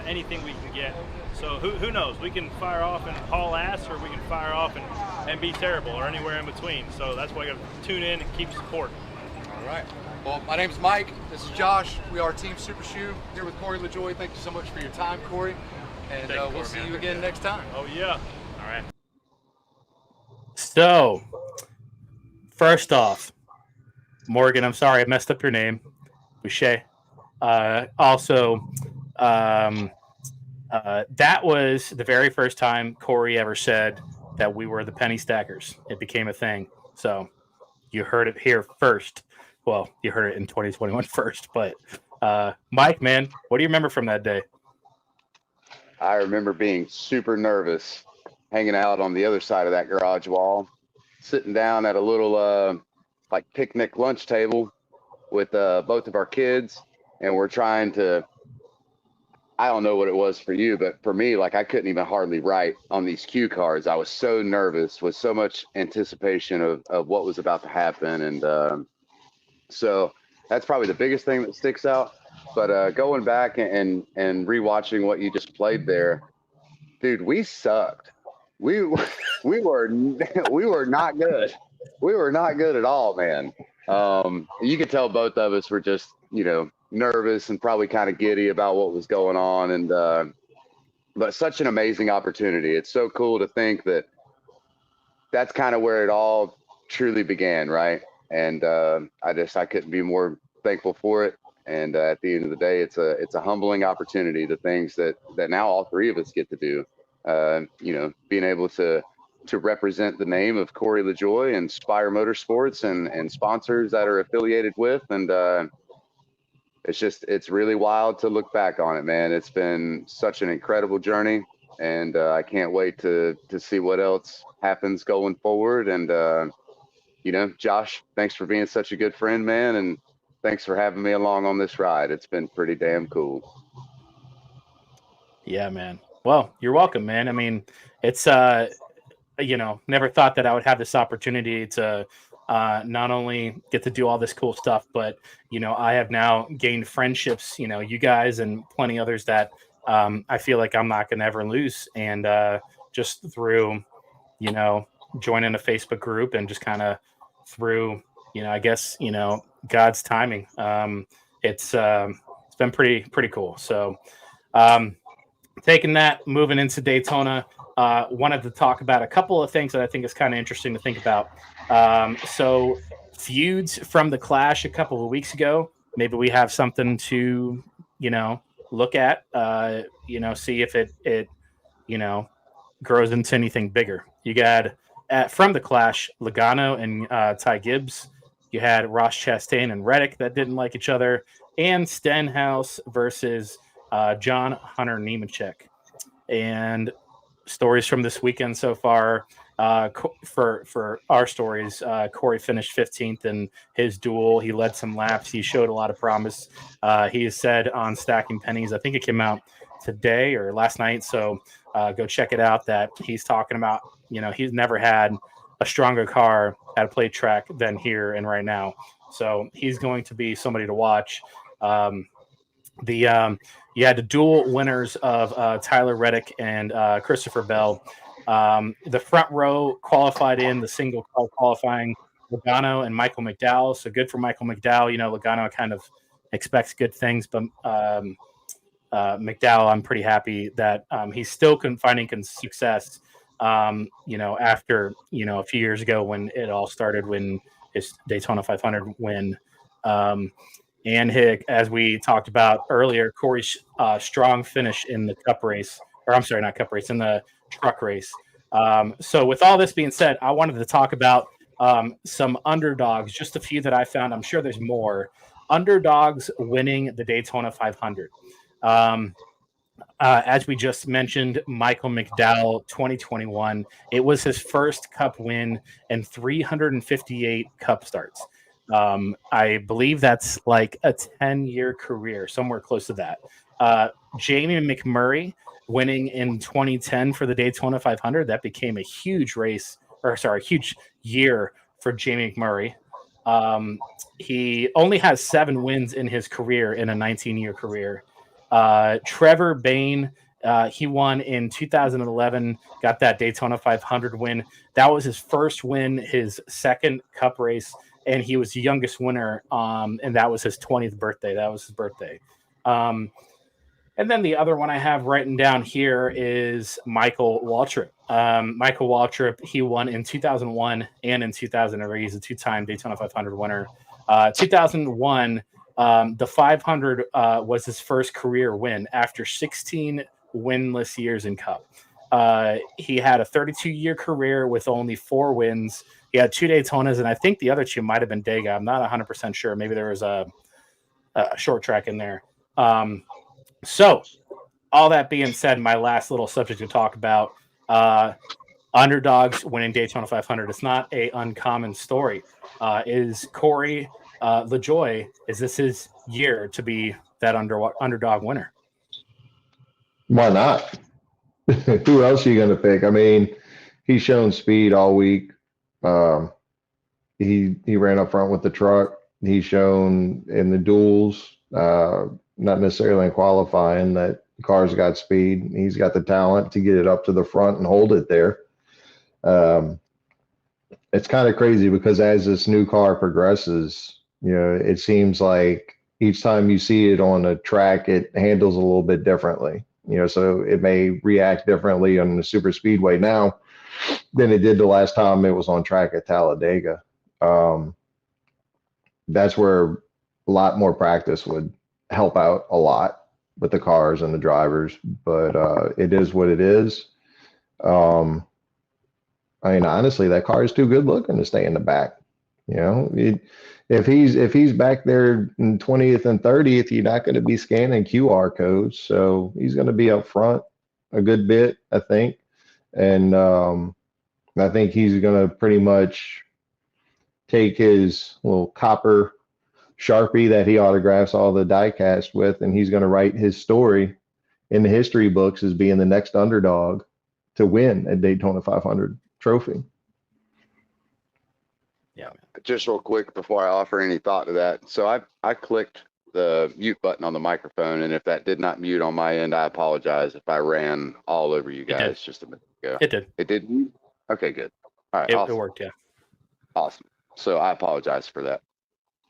anything we can get. So who knows? We can fire off and haul ass, or we can fire off and be terrible, or anywhere in between. So that's why you got to tune in and keep support. All right. Well, my name's Mike. This is Josh. We are Team Supershoe here with Corey LaJoie. Thank you so much for your time, Corey. And we'll see you again next time. Oh, yeah. All right. So, first off, Morgan, I'm sorry I messed up your name. Boucher. Also, that was the very first time Corey ever said that we were the penny stackers. It became a thing. So you heard it here first. Well, you heard it in 2021 first. But Mike, man, what do you remember from that day? I remember being super nervous, hanging out on the other side of that garage wall, sitting down at a little picnic lunch table with both of our kids, and we're trying to I don't know what it was for you, but for me, like I couldn't even hardly write on these cue cards. I was so nervous with so much anticipation of what was about to happen. And so that's probably the biggest thing that sticks out. But going back and rewatching what you just played there, dude, we sucked. We we were we were not good. We were not good at all, man. You could tell both of us were just, nervous and probably kind of giddy about what was going on. And but such an amazing opportunity. It's so cool to think that that's kind of where it all truly began, right? And I couldn't be more thankful for it. And at the end of the day, it's a humbling opportunity. The things that now all three of us get to do, being able to represent the name of Corey LaJoie and Spire Motorsports and sponsors that are affiliated with. And it's really wild to look back on it, man. It's been such an incredible journey. And I can't wait to see what else happens going forward. And, Josh, thanks for being such a good friend, man. And thanks for having me along on this ride. It's been pretty damn cool. Yeah, man. Well, you're welcome, man. I mean, it's, never thought that I would have this opportunity to not only get to do all this cool stuff, but, I have now gained friendships, you guys and plenty others that I feel like I'm not going to ever lose. And just through, joining a Facebook group and just kind of through, I guess, God's timing. It's been pretty cool. So taking that, moving into Daytona, wanted to talk about a couple of things that I think is kind of interesting to think about. So feuds from the Clash a couple of weeks ago, maybe we have something to, look at, see if it grows into anything bigger. You got from the Clash, Logano and Ty Gibbs. You had Ross Chastain and Reddick that didn't like each other, and Stenhouse versus John Hunter Nemechek. And stories from this weekend so far. For our stories, Corey finished 15th in his duel. He led some laps. He showed a lot of promise. He has said on Stacking Pennies, I think it came out today or last night, so go check it out, that he's talking about, he's never had a stronger car at a plate track than here and right now. So he's going to be somebody to watch. You had the dual winners of Tyler Reddick and Christopher Bell. The front row qualified in the single car qualifying, Logano and Michael McDowell. So good for Michael McDowell. Logano kind of expects good things, but McDowell, I'm pretty happy that he's still finding success. After a few years ago when it all started, when his Daytona 500 win. And as we talked about earlier, Corey's strong finish in the Cup race, or I'm sorry, not Cup race, in the truck race. So with all this being said, I wanted to talk about some underdogs, just a few that I found. I'm sure there's more. Underdogs winning the Daytona 500. As we just mentioned, Michael McDowell, 2021. It was his first Cup win and 358 Cup starts. I believe that's like a 10-year career, somewhere close to that. Jamie McMurray winning in 2010 for the Daytona 500. That became a huge huge year for Jamie McMurray. He only has 7 wins in his career in a 19-year career. Trevor Bayne, he won in 2011, got that Daytona 500 win. That was his first win, his second Cup race, and he was the youngest winner, and that was his 20th birthday. That was his birthday. And then the other one I have written down here is Michael Waltrip. Michael Waltrip, he won in 2001 and in 2003. He's a 2-time Daytona 500 winner. 2001, the 500 was his first career win after 16 winless years in Cup. He had a 32-year career with only 4 wins. He had 2 Daytonas, and I think the other 2 might have been Dega. I'm not 100% sure. Maybe there was a short track in there. So all that being said, my last little subject to talk about, underdogs winning Daytona 500. It's not a uncommon story. Is Corey LaJoie, is this his year to be that underdog winner? Why not? Who else are you going to pick? I mean, he's shown speed all week. He ran up front with the truck. He's shown in the duels, not necessarily in qualifying, that the car's got speed. He's got the talent to get it up to the front and hold it there. It's kind of crazy because as this new car progresses, it seems like each time you see it on a track, it handles a little bit differently. So it may react differently on the super speedway now than it did the last time it was on track at Talladega. That's where a lot more practice would help out a lot with the cars and the drivers, but it is what it is. I mean, honestly, that car is too good looking to stay in the back. If he's back there in 20th and 30th, you're not going to be scanning QR codes. So he's going to be up front a good bit, I think. And I think he's going to pretty much take his little copper Sharpie that he autographs all the diecast with, and he's going to write his story in the history books as being the next underdog to win a Daytona 500 trophy. Yeah. Just real quick before I offer any thought to that. So I clicked the mute button on the microphone, and if that did not mute on my end, I apologize if I ran all over you guys just a minute ago. It did. It did mute? Okay, good. All right. It worked, yeah. Awesome. So I apologize for that.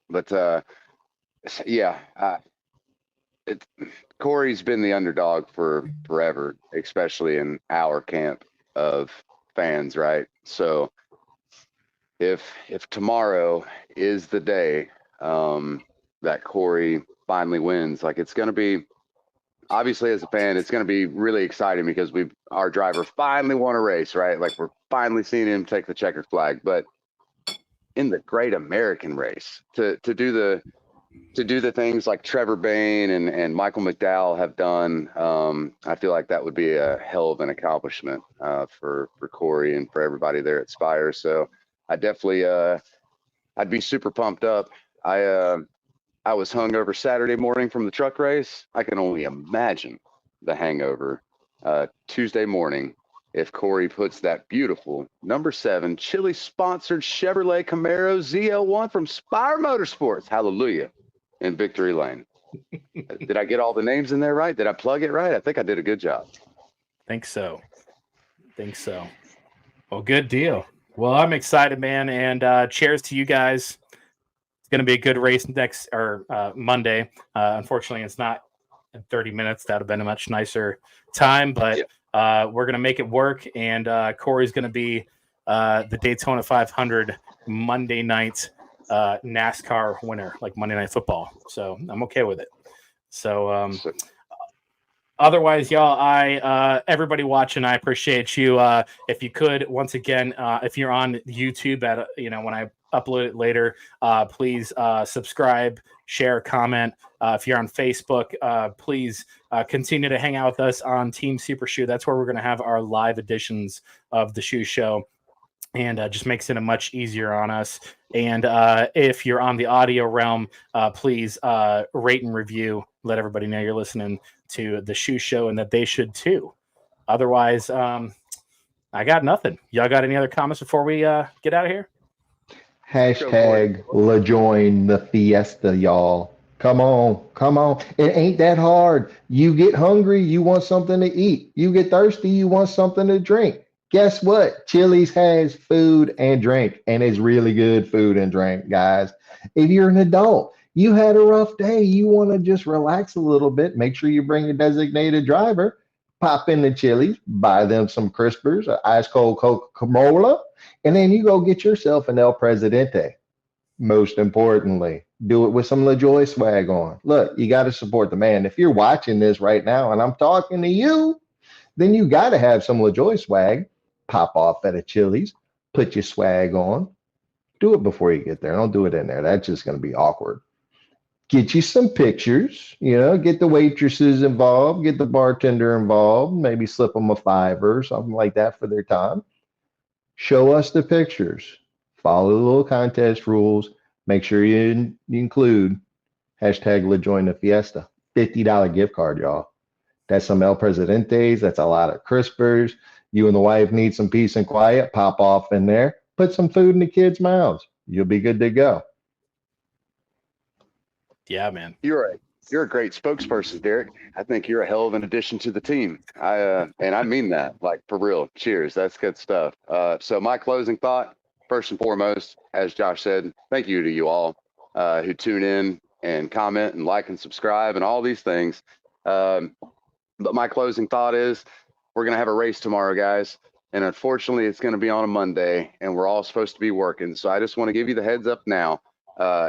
But Corey's been the underdog for forever, especially in our camp of fans, right? So if tomorrow is the day that Corey finally wins, like, it's going to be, obviously as a fan, it's going to be really exciting because our driver finally won a race, right? Like, we're finally seeing him take the checkered flag. But in the Great American Race, to do the things like Trevor Bayne and Michael McDowell have done, I feel like that would be a hell of an accomplishment for Corey and for everybody there at Spire. So I definitely I'd be super pumped up. I was hungover Saturday morning from the truck race. I can only imagine the hangover Tuesday morning if Corey puts that beautiful number 7 Chili sponsored Chevrolet Camaro ZL1 from Spire Motorsports, hallelujah, in Victory Lane. Did I get all the names in there right? Did I plug it right? I think I did a good job. Think so. Well, good deal. Well, I'm excited, man, and cheers to you guys. It's going to be a good race next Monday. Unfortunately, it's not in 30 minutes. That would have been a much nicer time, but we're going to make it work, and Corey's going to be the Daytona 500 Monday night NASCAR winner, like Monday Night Football. So I'm okay with it. So otherwise, y'all, everybody watching, I appreciate you. If you could, once again, if you're on YouTube at when I upload it later, please subscribe, share, comment. If you're on Facebook, please continue to hang out with us on Team Supershoe. That's where we're going to have our live editions of the shoe show, and just makes it much easier on us. And if you're on the audio realm, please rate and review. Let everybody know you're listening to the shoe show and that they should too. Otherwise, I got nothing. Y'all got any other comments before we get out of here? Hashtag LaJoin the Fiesta, y'all. Come on. It ain't that hard. You get hungry, you want something to eat. You get thirsty, you want something to drink. Guess what? Chili's has food and drink, and it's really good food and drink, guys. If you're an adult, you had a rough day, you want to just relax a little bit, make sure you bring a designated driver, pop in the Chili's, buy them some crispers, an ice cold Coca-Cola, and then you go get yourself an El Presidente. Most importantly, do it with some LaJoy swag on. Look, you got to support the man. If you're watching this right now and I'm talking to you, then you got to have some LaJoy swag. Pop off at a Chili's, put your swag on. Do it before you get there. Don't do it in there. That's just going to be awkward. Get you some pictures, get the waitresses involved, get the bartender involved, maybe slip them a $5 or something like that for their time. Show us the pictures. Follow the little contest rules. Make sure you include hashtag LaJoin the Fiesta. $50 gift card, y'all. That's some El Presidentes. That's a lot of crispers. You and the wife need some peace and quiet. Pop off in there. Put some food in the kids' mouths. You'll be good to go. Yeah, man. You're a great spokesperson, Derek. I think you're a hell of an addition to the team. And I mean that, like, for real. Cheers. That's good stuff. So my closing thought, first and foremost, as Josh said, thank you to you all who tune in and comment and like and subscribe and all these things. But my closing thought is we're going to have a race tomorrow, guys. And unfortunately, it's going to be on a Monday, and we're all supposed to be working. So I just want to give you the heads up now.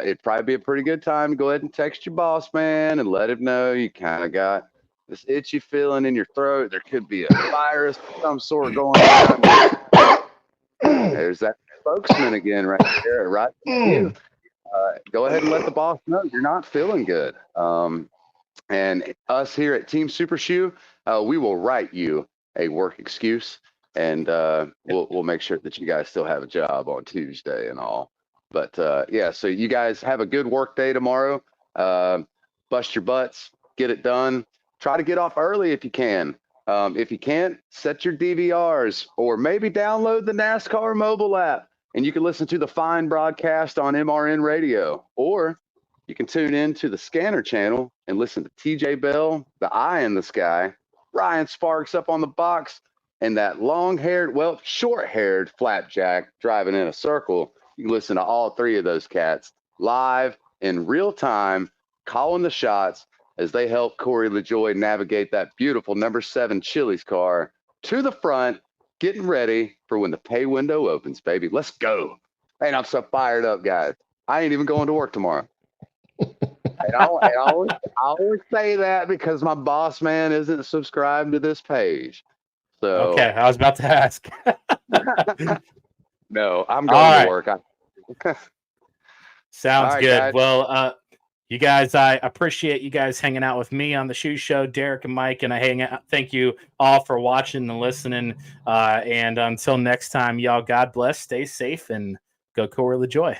It'd probably be a pretty good time to go ahead and text your boss man and let him know you kind of got this itchy feeling in your throat. There could be a virus of some sort going on. There's that spokesman again right there, right? You. Go ahead and let the boss know you're not feeling good. And us here at Team Supershoe, we will write you a work excuse, and we'll make sure that you guys still have a job on Tuesday and all. But yeah, so you guys have a good work day tomorrow. Bust your butts, get it done. Try to get off early if you can. If you can't, set your DVRs or maybe download the NASCAR mobile app, and you can listen to the fine broadcast on MRN radio, or you can tune in to the Scanner channel and listen to TJ Bell, the Eye in the Sky, Ryan Sparks up on the box, and that long-haired, well, short-haired Flapjack driving in a circle. You can listen to all three of those cats live in real time, calling the shots as they help Corey LaJoy navigate that beautiful number 7 Chili's car to the front, getting ready for when the pay window opens, baby. Let's go. Man, I'm so fired up, guys. I ain't even going to work tomorrow. And I always say that because my boss man isn't subscribed to this page. So Okay, I was about to ask. No, I'm going to work. Sounds right, good. guys. Well, you guys, I appreciate you guys hanging out with me on the Shoe Show, Derek and Mike, and thank you all for watching and listening. And until next time, y'all, God bless, stay safe, and go Corey LaJoy.